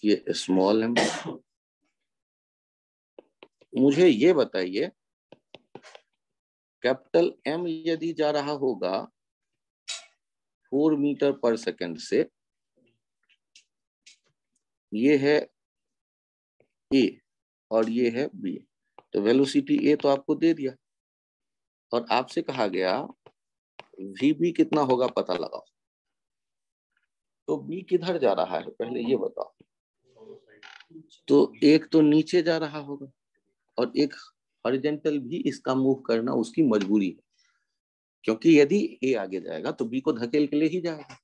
Speaker 1: ये स्मॉल एम। मुझे ये बताइए, कैपिटल एम यदि जा रहा होगा 4 मीटर पर सेकंड से, ये है ए और ये है बी, तो वेलोसिटी ए तो आपको दे दिया और आपसे कहा गया वी बी कितना होगा पता लगाओ। तो बी किधर जा रहा है पहले ये बताओ। तो एक तो नीचे जा रहा होगा और एक हॉरिजॉन्टल भी इसका मूव करना उसकी मजबूरी है, क्योंकि यदि ए आगे जाएगा तो बी को धकेल के ले ही जाएगा।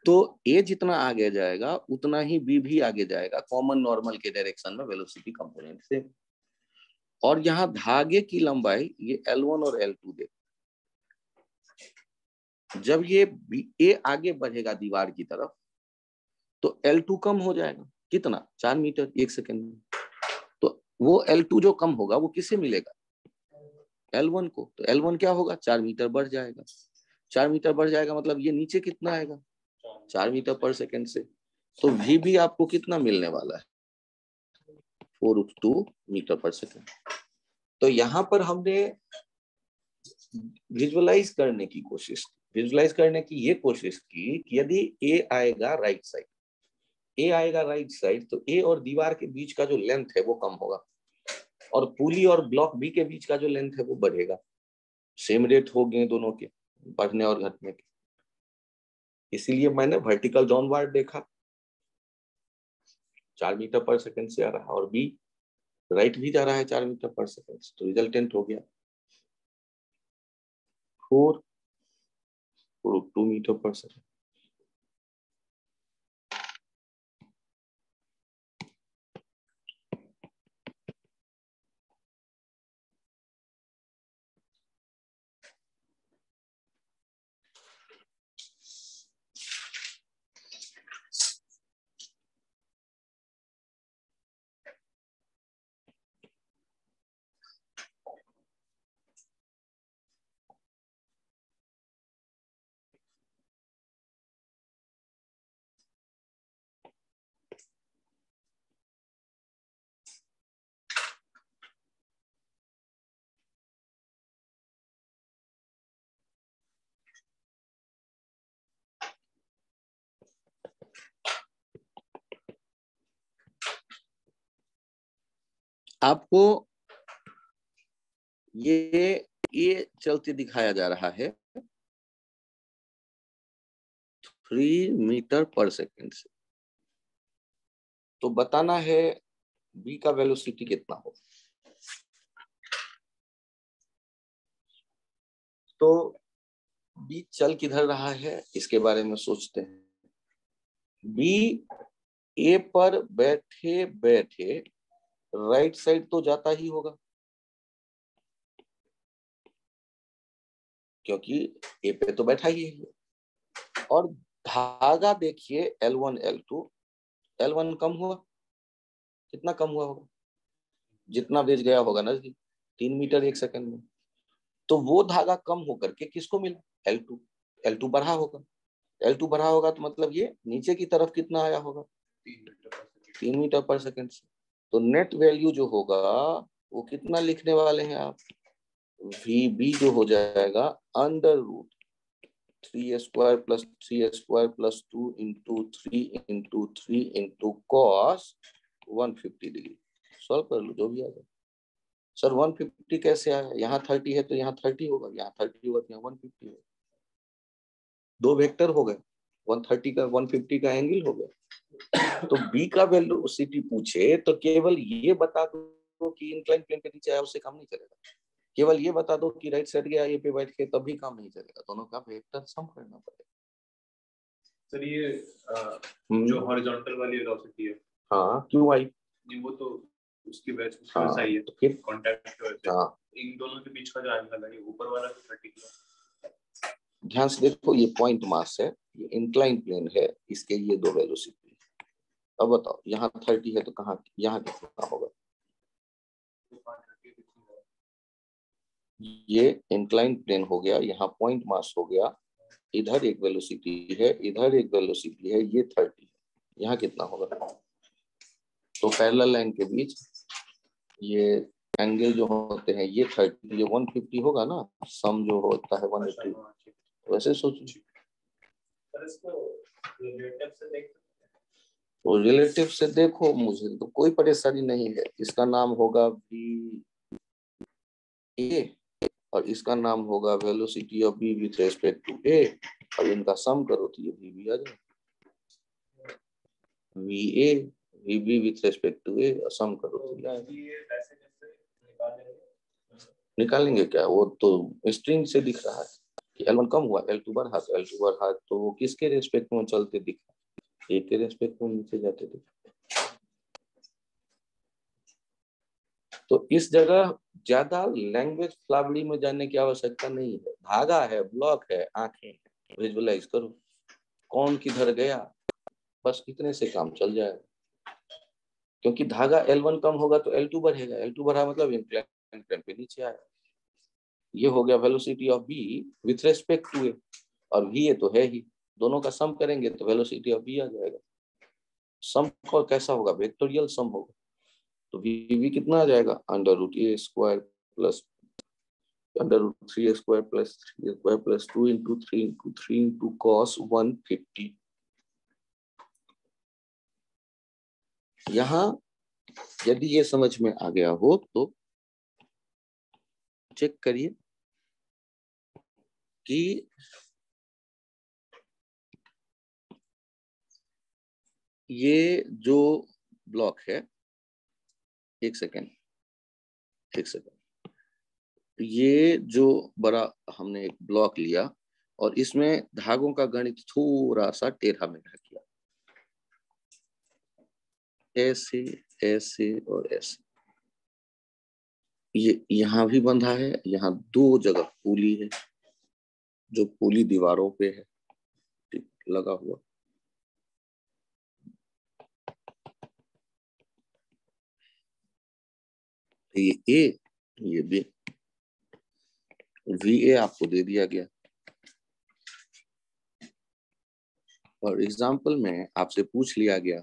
Speaker 1: तो ए जितना आगे जाएगा उतना ही बी भी आगे जाएगा, कॉमन नॉर्मल के डायरेक्शन में वेलोसिटी कंपोनेंट से। और यहाँ धागे की लंबाई ये L1 और L2 दे। जब ये ए आगे बढ़ेगा दीवार की तरफ तो L2 कम हो जाएगा, कितना, 4 मीटर 1 सेकंड में। तो वो L2 जो कम होगा वो किससे मिलेगा, L1 को। तो L1 क्या होगा, 4 मीटर बढ़ जाएगा। 4 मीटर बढ़ जाएगा मतलब ये नीचे कितना आएगा, 4 मीटर पर सेकंड से। तो वी भी आपको कितना मिलने वाला है, 4√2 मीटर पर सेकंड। तो यहाँ पर हमने विजुअलाइज करने की कोशिश की, विजुअलाइज करने की ये कोशिश की कि यदि ए आएगा राइट साइड, ए आएगा राइट साइड, तो ए और दीवार के बीच का जो लेंथ है वो कम होगा और पुली और ब्लॉक बी के बीच का जो लेंथ है वो बढ़ेगा। सेम रेट हो गए दोनों के बढ़ने और घटने के, इसीलिए मैंने वर्टिकल डाउनवर्ड देखा, 4 मीटर पर सेकंड से आ रहा, और बी राइट भी जा रहा है 4 मीटर पर सेकंड, तो रिजल्टेंट हो गया 4√2 मीटर पर सेकंड। आपको ये चलते दिखाया जा रहा है 3 मीटर पर सेकेंड से। तो बताना है बी का वेलोसिटी कितना हो। तो बी चल किधर रहा है इसके बारे में सोचते हैं। बी ए पर बैठे बैठे राइट साइड तो जाता ही होगा, क्योंकि ए पे तो बैठा ही है। और धागा देखिए L1 L2, L1 कम हुआ, कितना कम हुआ होगा, जितना वेज गया होगा ना जी 3 मीटर 1 सेकंड में। तो वो धागा कम होकर के किसको मिला, L2। L2 बढ़ा होगा, L2 बढ़ा होगा तो मतलब ये नीचे की तरफ कितना आया होगा, 3 मीटर पर सेकंड से। तो नेट वैल्यू जो होगा वो कितना लिखने वाले हैं आप, VB जो हो जाएगा under root 3 square plus 3 square plus 2 into 3 into 3 into cos 150 degree. Solve कर लो जो भी आ जाए। सर 150 कैसे आया, यहाँ 30 है तो यहाँ 30 होगा, यहाँ 30 होगा तो यहाँ 150 होगा। दो वेक्टर हो गए, 130 का 150 का एंगल हो गया। तो बी का वेलोसिटी पूछे तो केवल ये बता दो कि इंक्लाइन प्लेन के नीचे आया, उससे काम नहीं चलेगा। केवल ये बता दो कि राइट साइड गया ए पे बैठ के, तब भी काम नहीं चलेगा। दोनों का वेक्टर सम करना पड़ेगा।
Speaker 2: सर ये जो हॉरिजॉन्टल वाली वेलोसिटी है,
Speaker 1: हाँ क्यों आई,
Speaker 2: नहीं वो तो उसकी वजह से
Speaker 1: हाँ,
Speaker 2: सही है,
Speaker 1: तो फिर
Speaker 2: कांटेक्ट की वजह से।
Speaker 1: हाँ,
Speaker 2: इन दोनों के बीच का जो एंगल है ऊपर वाला 30 किलो।
Speaker 1: ध्यान से देखो, ये पॉइंट मास है, ये इंक्लाइन प्लेन है, इसके ये दो वेलोसिटी। अब बताओ यहाँ 30 है तो कहाँ, यहाँ कितना होगा। ये इंक्लाइन प्लेन हो गया, यहाँ पॉइंट मास हो गया, इधर एक वेलोसिटी है, इधर एक वेलोसिटी है, ये 30 है, यहाँ कितना होगा। तो पैरेलल लाइन के बीच ये एंगल जो होते हैं ये 30, ये 150 होगा ना, सम जो होता है 180। वैसे सोचो, तो रिलेटिव से देखो, मुझे तो कोई परेशानी नहीं है। इसका नाम होगा बी ए और इसका नाम होगा velocity of B with respect to A, और इनका सम करो तो ये वी आ जाए, V A V B with respect to A, sum करो तो निकालेंगे क्या, वो तो स्ट्रिंग से दिख रहा है कि L1 कम हुआ, L2 बढ़ा, तो L2 बढ़ा तो वो किसके रेस्पेक्ट में चलते दिखा, ए के रेस्पेक्ट में नीचे जाते दिखा। तो इस जगह ज्यादा लैंग्वेज फ्लावरी में जाने की आवश्यकता नहीं है। धागा है, ब्लॉक है, आंखें, विजुअलाइज करो कौन किधर गया, बस इतने से काम चल जाएगा। क्योंकि धागा L1 कम होगा तो L2 बढ़ेगा, L2 बढ़ा मतलब इंक्लाइन प्लेन पे नीचे आया। ये हो गया velocity of B with respect to A, और वी ए तो है ही, दोनों का सम करेंगे तो वेलोसिटी ऑफ बी आ जाएगा। सम का कैसा होगा, वेक्टोरियल सम होगा। तो वी कितना आ जाएगा, under root A square plus under root 3 square plus 3 square plus 2 into 3 into 3 into cos 150। यहाँ यदि ये समझ में आ गया हो तो चेक करिए कि ये जो ब्लॉक है, एक सेकेंड, ये जो बड़ा हमने एक ब्लॉक लिया और इसमें धागों का गणित थोड़ा सा टेढ़ा मेढ़ा किया, ऐसे ऐसे और ऐसे। ये यहाँ भी बंधा है, यहाँ दो जगह पुली है, जो पुली दीवारों पे है लगा हुआ। ये ए, ये बी, वी ए आपको दे दिया गया। और एग्जाम्पल में आपसे पूछ लिया गया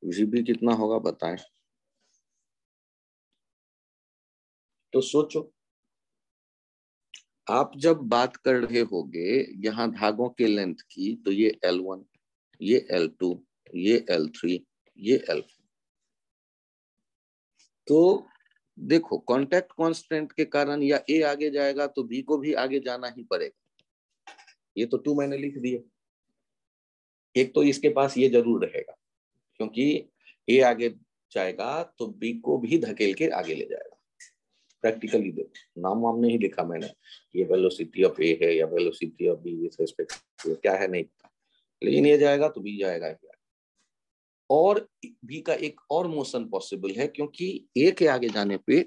Speaker 1: वी बी कितना होगा बताएं। तो सोचो, आप जब बात कर रहे होगे यहाँ धागों के लेंथ की, तो ये L1, ये L2, ये L3, ये L4। तो देखो कांटेक्ट कांस्टेंट के कारण या ए आगे जाएगा तो बी को भी आगे जाना ही पड़ेगा। ये तो 2 मैंने लिख दिया। एक तो इसके पास ये जरूर रहेगा क्योंकि ए आगे जाएगा तो बी को भी धकेल के आगे ले जाएगा। प्रैक्टिकली देखो, नाम वाम नहीं लिखा मैंने, ये वेलोसिटी ऑफ ए है या velocity of be with respect क्या है नहीं पता, लेकिन ये जाएगा तो बी जाएगा। और बी का एक और मोशन पॉसिबल है क्योंकि ए के आगे जाने पे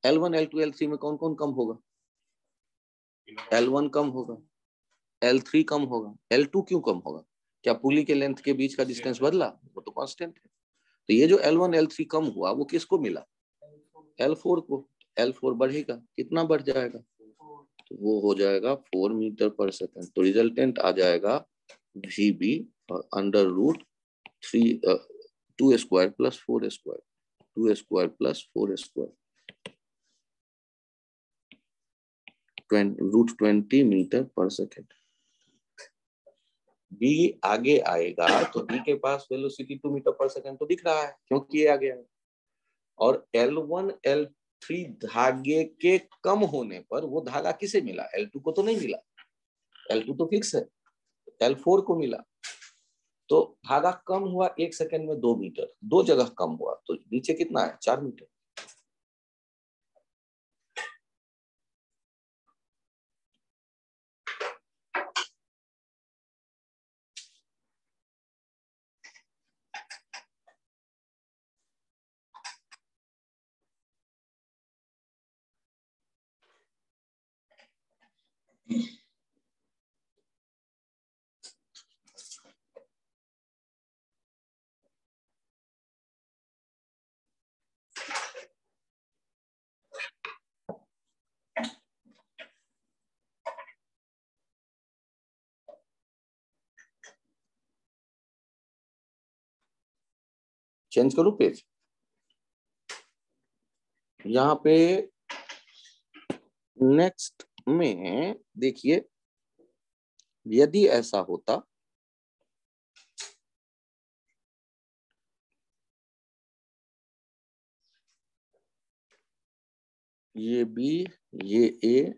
Speaker 1: L1 L2 L3 में कौन कौन कम होगा? L1 कम होगा, L3 कम होगा, L2 क्यों कम होगा? क्या पुली के लेंथ के बीच का डिस्टेंस बदला? वो तो कांस्टेंट है। तो ये जो L1 L3 कम हुआ वो किसको मिला? L4 को। L4 बढ़ेगा, कितना बढ़ जाएगा? तो वो हो जाएगा 4 मीटर पर सेकंड। तो रिजल्टेंट आ जाएगा VB under root 2 square plus 4 square, 2 square plus 4 square, √20 metre पर सेकेंड। बी आगे आएगा तो बी के पास वेलोसिटी 2 मीटर पर सेकेंड तो दिख रहा है क्योंकि ये आगे है। और L1 L3 धागे के कम होने पर वो धागा किसे मिला? L2 को तो नहीं मिला, L2 तो फिक्स है, L4 को मिला। तो धागा कम हुआ 1 सेकेंड में 2 मीटर, 2 जगह कम हुआ तो नीचे कितना है? 4 मीटर। चेंज करूं पेज? यहाँ पे नेक्स्ट में देखिए, यदि ऐसा होता ये बी ये ए,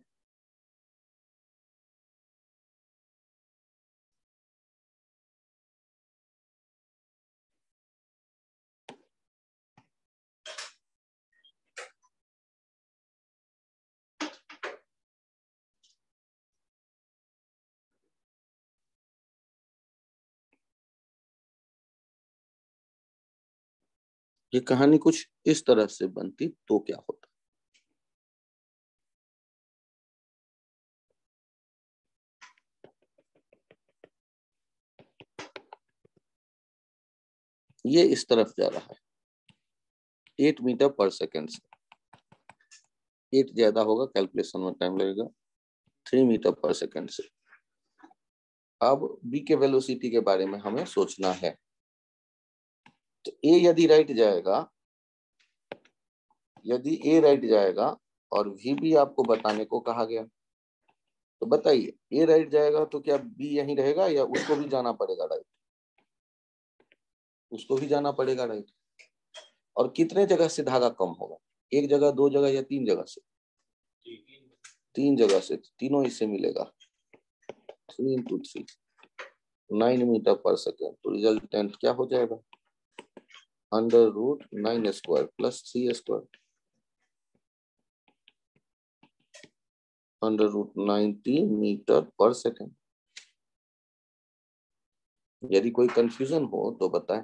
Speaker 1: ये कहानी कुछ इस तरह से बनती तो क्या होता? ये इस तरफ जा रहा है 8 मीटर पर सेकेंड से, 8 ज्यादा होगा, कैलकुलेशन में टाइम लगेगा, 3 मीटर पर सेकेंड से। अब बी के वेलोसिटी के बारे में हमें सोचना है। तो ए यदि राइट जाएगा, यदि ए राइट जाएगा और वी भी आपको बताने को कहा गया, तो बताइए ए राइट जाएगा तो क्या बी यहीं रहेगा या उसको भी जाना पड़ेगा राइट? उसको भी जाना पड़ेगा राइट। और कितने जगह से धागा कम होगा? 1 जगह, 2 जगह या 3 जगह से? 3 जगह से, तीनों इससे मिलेगा। 3 × 3 9 मीटर पर सेकेंड। तो रिजल्टेंट क्या हो जाएगा? √9 स्क्वायर प्लस 3 स्क्वायर, √90 मीटर पर सेकेंड। यदि कोई कंफ्यूजन हो तो बताएं।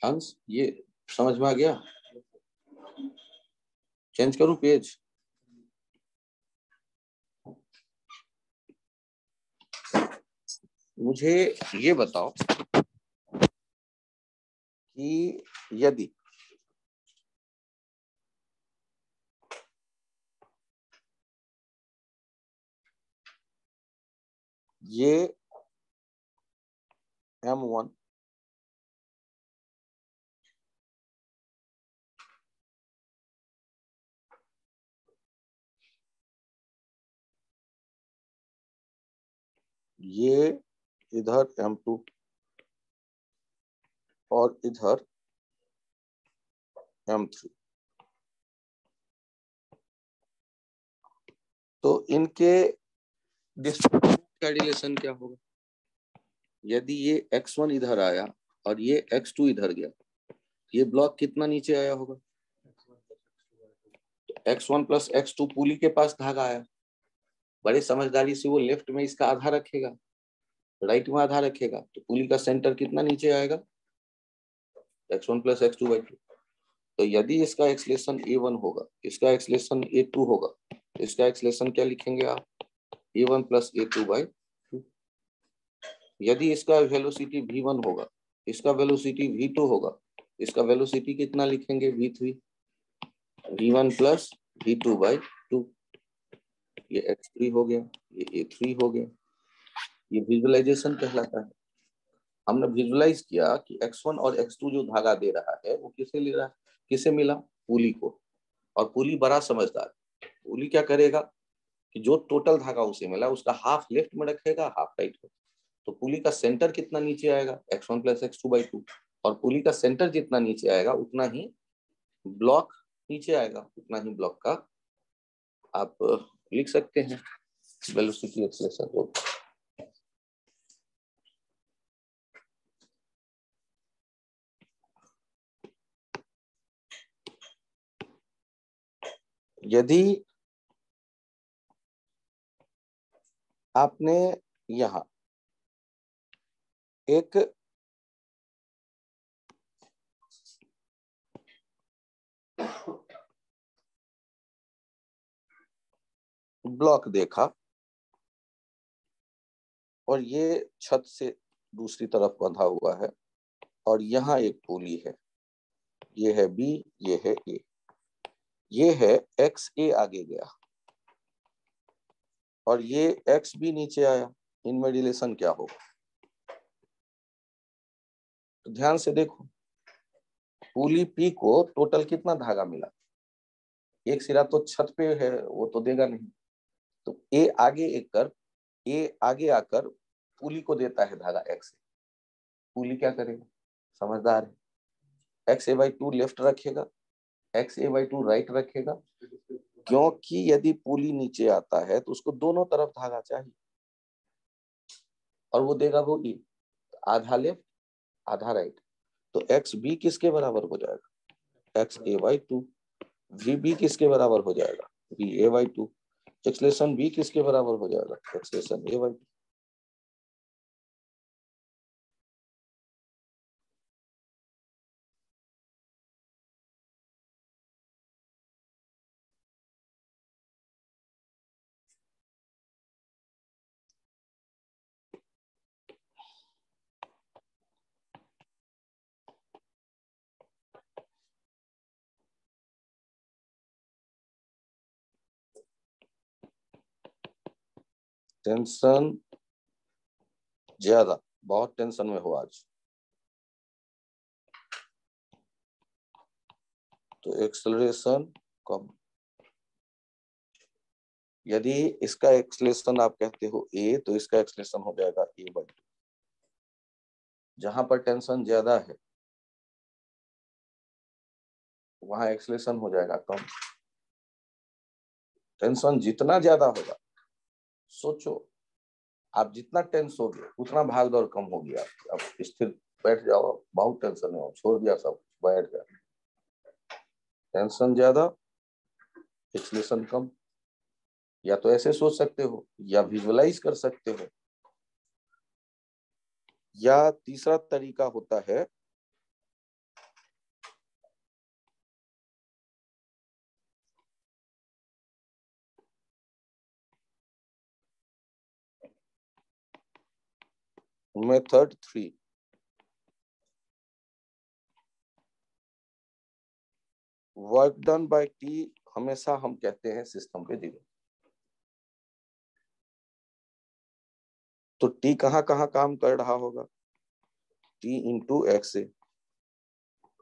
Speaker 1: अंश, ये समझ में आ गया? चेंज करूं पेज? मुझे ये बताओ कि यदि ये M1 ये इधर M2 और इधर M3, तो इनके डिस्टेंस का रिलेशन क्या होगा? यदि ये x1 इधर आया और ये x2 इधर गया, ये ब्लॉक कितना नीचे आया होगा? तो x1 प्लस x2 पुली के पास धागा आया, बड़े समझदारी से वो लेफ्ट में इसका आधा रखेगा, राइट में आधा रखेगा, तो पुली का सेंटर कितना नीचे आएगा? x1 plus x2 by 2। तो यदि इसका एक्सलेशन a1 होगा, इसका एक्सलेशन a2 होगा, इसका एक्सलेशन क्या लिखेंगे आप? a1 plus a2 by 2। यदि इसका वेलोसिटी v1 होगा, इसका वेलोसिटी v2 होगा, इसका वेलोसिटी कितना लिखेंगे? v3। v1 plus v2 by 2। ये x3 हो गया, ये a3 हो गया। ये विजुअलाइजेशन कहलाता है। हमने विजुअलाइज किया कि x1 और x2 जो धागा दे रहा है वो किसे ले रहा है, किसे मिला? पुली को। और पुली बड़ा समझदार, पुली क्या करेगा कि जो टोटल धागा उसे मिला उसका हाफ लेफ्ट में रखेगा, हाफ राइट में। तो पुली का सेंटर कितना नीचे आएगा? x1 plus x2 by 2। और पुली का सेंटर जितना नीचे आएगा उतना ही ब्लॉक नीचे आएगा, उतना ही ब्लॉक का आप लिख सकते हैं वेलोसिटी एक्सेलरेशन को। यदि आपने यहां एक ब्लॉक देखा और ये छत से दूसरी तरफ बंधा हुआ है और यहाँ एक पुली है, ये है बी, ये है ए, ये है एक्स ए आगे गया और ये एक्स बी नीचे आया, इनमें रिलेशन क्या होगा? तो ध्यान से देखो, पुली पी को टोटल कितना धागा मिला? एक सिरा तो छत पे है, वो तो देगा नहीं, तो ए आगे आकर पुली को देता है धागा एक्स। पुली क्या करेगा? समझदार है, एक्स ए बाई 2 लेफ्ट रखेगा, एक्स ए बाई 2 राइट रखेगा, क्योंकि यदि पुली नीचे आता है तो उसको दोनों तरफ धागा चाहिए और वो देगा वो ई, आधा लेफ्ट आधा राइट। तो एक्स बी किसके बराबर हो जाएगा? X A by 2। V B किसके बराबर हो जाएगा? V A by 2। Acceleration B किसके बराबर हो जाएगा? Acceleration A by 2। टेंशन ज्यादा, बहुत टेंशन में हो आज, तो एक्सेलरेशन कम। यदि इसका एक्सेलरेशन आप कहते हो ए, तो इसका एक्सेलरेशन हो जाएगा ए बाई 2। जहां पर टेंशन ज्यादा है वहां एक्सेलरेशन हो जाएगा कम। टेंशन जितना ज्यादा होगा, सोचो आप जितना टेंस हो गए उतना भाग दौड़ कम हो गया। अब स्थिर बैठ जाओ, बहुत टेंशन है, छोड़ दिया सब, बैठ गया। टेंशन ज्यादा, एक्सेलरेशन कम। या तो ऐसे सोच सकते हो या विजुअलाइज कर सकते हो, या तीसरा तरीका होता है method 3, work done by T हमेशा हम कहते हैं सिस्टम पे 0। तो टी कहाँ कहाँ काम कर रहा होगा? T into X A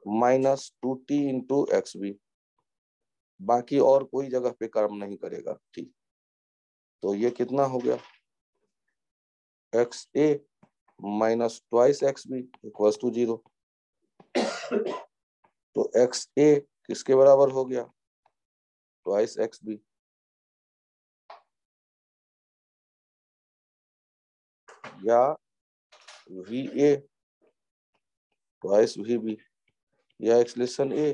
Speaker 1: minus 2t into X B, बाकी और कोई जगह पे काम नहीं करेगा टी। तो ये कितना हो गया? X A minus twice X B equals to 0। तो एक्स ए किसके बराबर हो गया? Twice X B. या V A twice V B, या acceleration A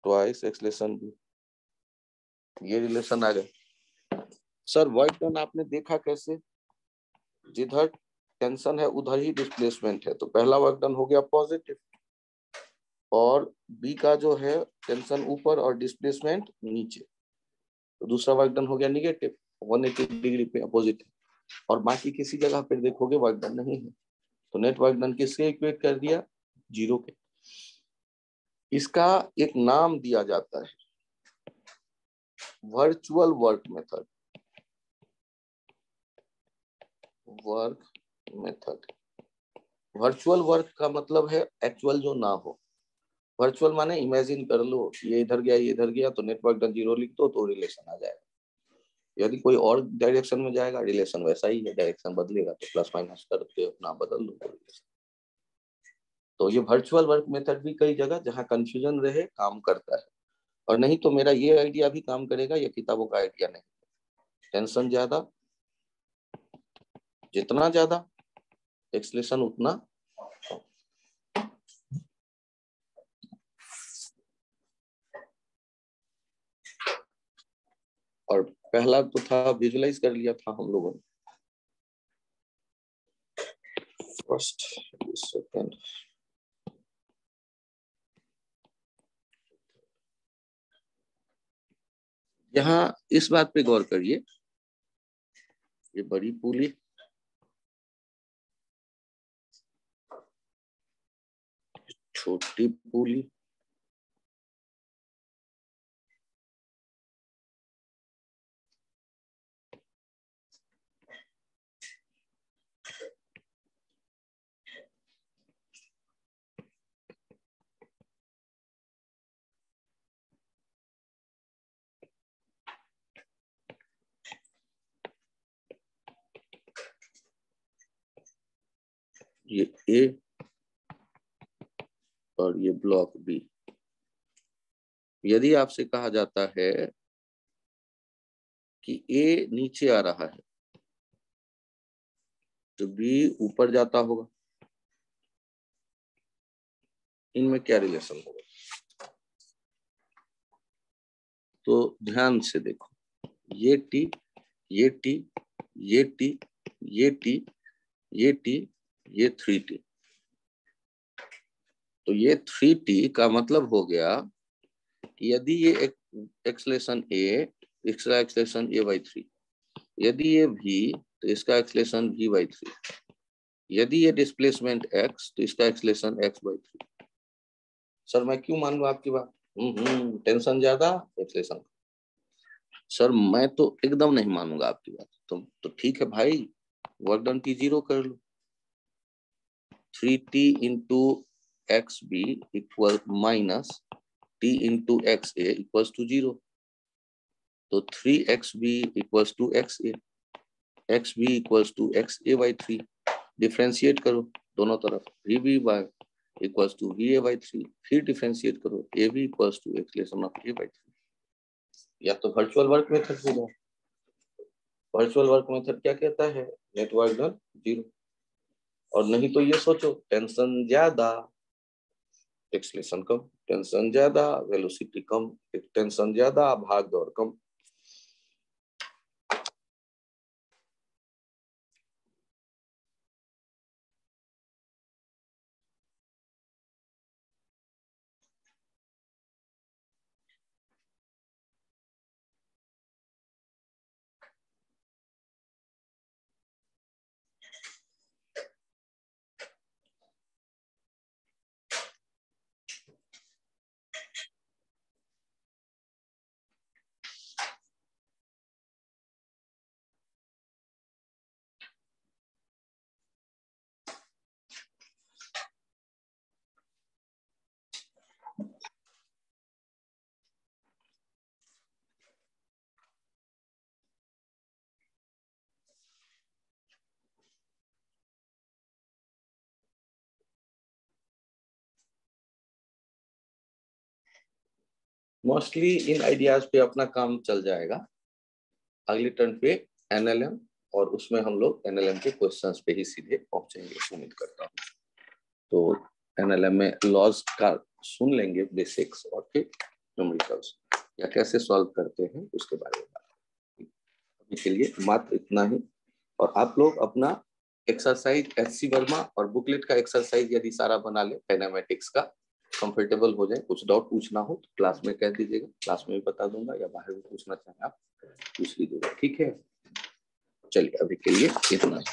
Speaker 1: twice acceleration B. ये रिलेशन आ गया। सर वर्क डन आपने देखा कैसे? जिधर टेंशन है उधर ही डिस्प्लेसमेंट है, तो पहला वर्क डन हो गया पॉजिटिव, और बी का जो है टेंशन ऊपर और डिस्प्लेसमेंट नीचे, तो दूसरा वर्क डन हो गया निगेटिव 180 डिग्री पे अपोजिट, और बाकी किसी जगह पर देखोगे वर्क डन नहीं है। तो नेट वर्क डन किसके इक्वेट कर दिया? 0 के। इसका एक नाम दिया जाता है virtual work method. Work method, virtual work का मतलब है एक्चुअल जो ना हो। वर्चुअल माने इमेजिन कर लो ये इधर गया ये इधर गया, तो नेटवर्क डन 0 लिख दो तो रिलेशन आ जाएगा। यदि कोई और डायरेक्शन में जाएगा रिलेशन वैसा ही है, डायरेक्शन बदलेगा तो प्लस माइनस करके अपना बदल दो रिलेशन। तो ये वर्चुअल वर्क मेथड भी कई जगह जहां कंफ्यूजन रहे काम करता है, और नहीं तो मेरा ये आइडिया भी काम करेगा, ये किताबों का आइडिया नहीं। टेंशन ज्यादा, जितना ज्यादा एक्सलेशन उतना। और पहला तो था विजुलाइज कर लिया था हम लोगों ने, फर्स्ट सेकंड। यहाँ इस बात पे गौर करिए, ये बड़ी पुली छोटी पुली, ये ए और ये ब्लॉक बी। यदि आपसे कहा जाता है कि ए नीचे आ रहा है तो बी ऊपर जाता होगा, इनमें क्या रिलेशन होगा? तो ध्यान से देखो, ये टी ये टी ये टी ये टी ये टी ये 3t। तो ये 3t का मतलब हो गया कि यदि ये एक्सलेशन ए, इसका एक्सलेशन a/3, यदि ये v तो इसका एक्सलेशन v/3, यदि ये डिस्प्लेसमेंट x तो इसका एक्सलेशन x/3। सर मैं क्यों मान लूं आपकी बात? टेंशन ज्यादा एक्सलेशन। सर मैं तो एकदम नहीं मानूंगा आपकी बात। तो ठीक है भाई, वर्क डन की 0 कर लो। 3t into X B equal minus t into X A equals to 0। तो 3xb equals to X A, X B equals to X A by 3। Differentiate करो दोनों तरफ, V B by equals to V A by 3। फिर differentiate करो, A B equals to acceleration of A by 3। या तो virtual work method हो जाए। Virtual work method क्या कहता है? Network done 0। और नहीं तो ये सोचो टेंशन ज्यादा एक्सलेशन कम, टेंशन ज्यादा वेलोसिटी कम, टेंशन ज्यादा भाग दौड़ कम। मोस्टली इन आइडियाज पे अपना काम चल जाएगा। अगले टर्न पे एनएलएम, और उसमें हम लोग एनएलएम के क्वेश्चंस पे ही सीधे पहुंचेंगे उम्मीद करता हूँ। तो एनएलएम में लॉज का सुन लेंगे बेसिक्स, और फिर न्यूमेरिकल्स या कैसे सॉल्व करते हैं उसके बारे में बात करेंगे। अभी के लिए मात्र इतना ही। और आप लोग अपना एक्सरसाइज एचसी वर्मा और बुकलेट का एक्सरसाइज यदि सारा बना ले, काइनेमेटिक्स का, कंफर्टेबल हो जाए। कुछ डाउट पूछना हो तो क्लास में कह दीजिएगा, क्लास में भी बता दूंगा, या बाहर भी पूछना चाहें आप पूछ लीजिएगा, ठीक है। चलिए अभी के लिए इतना ही।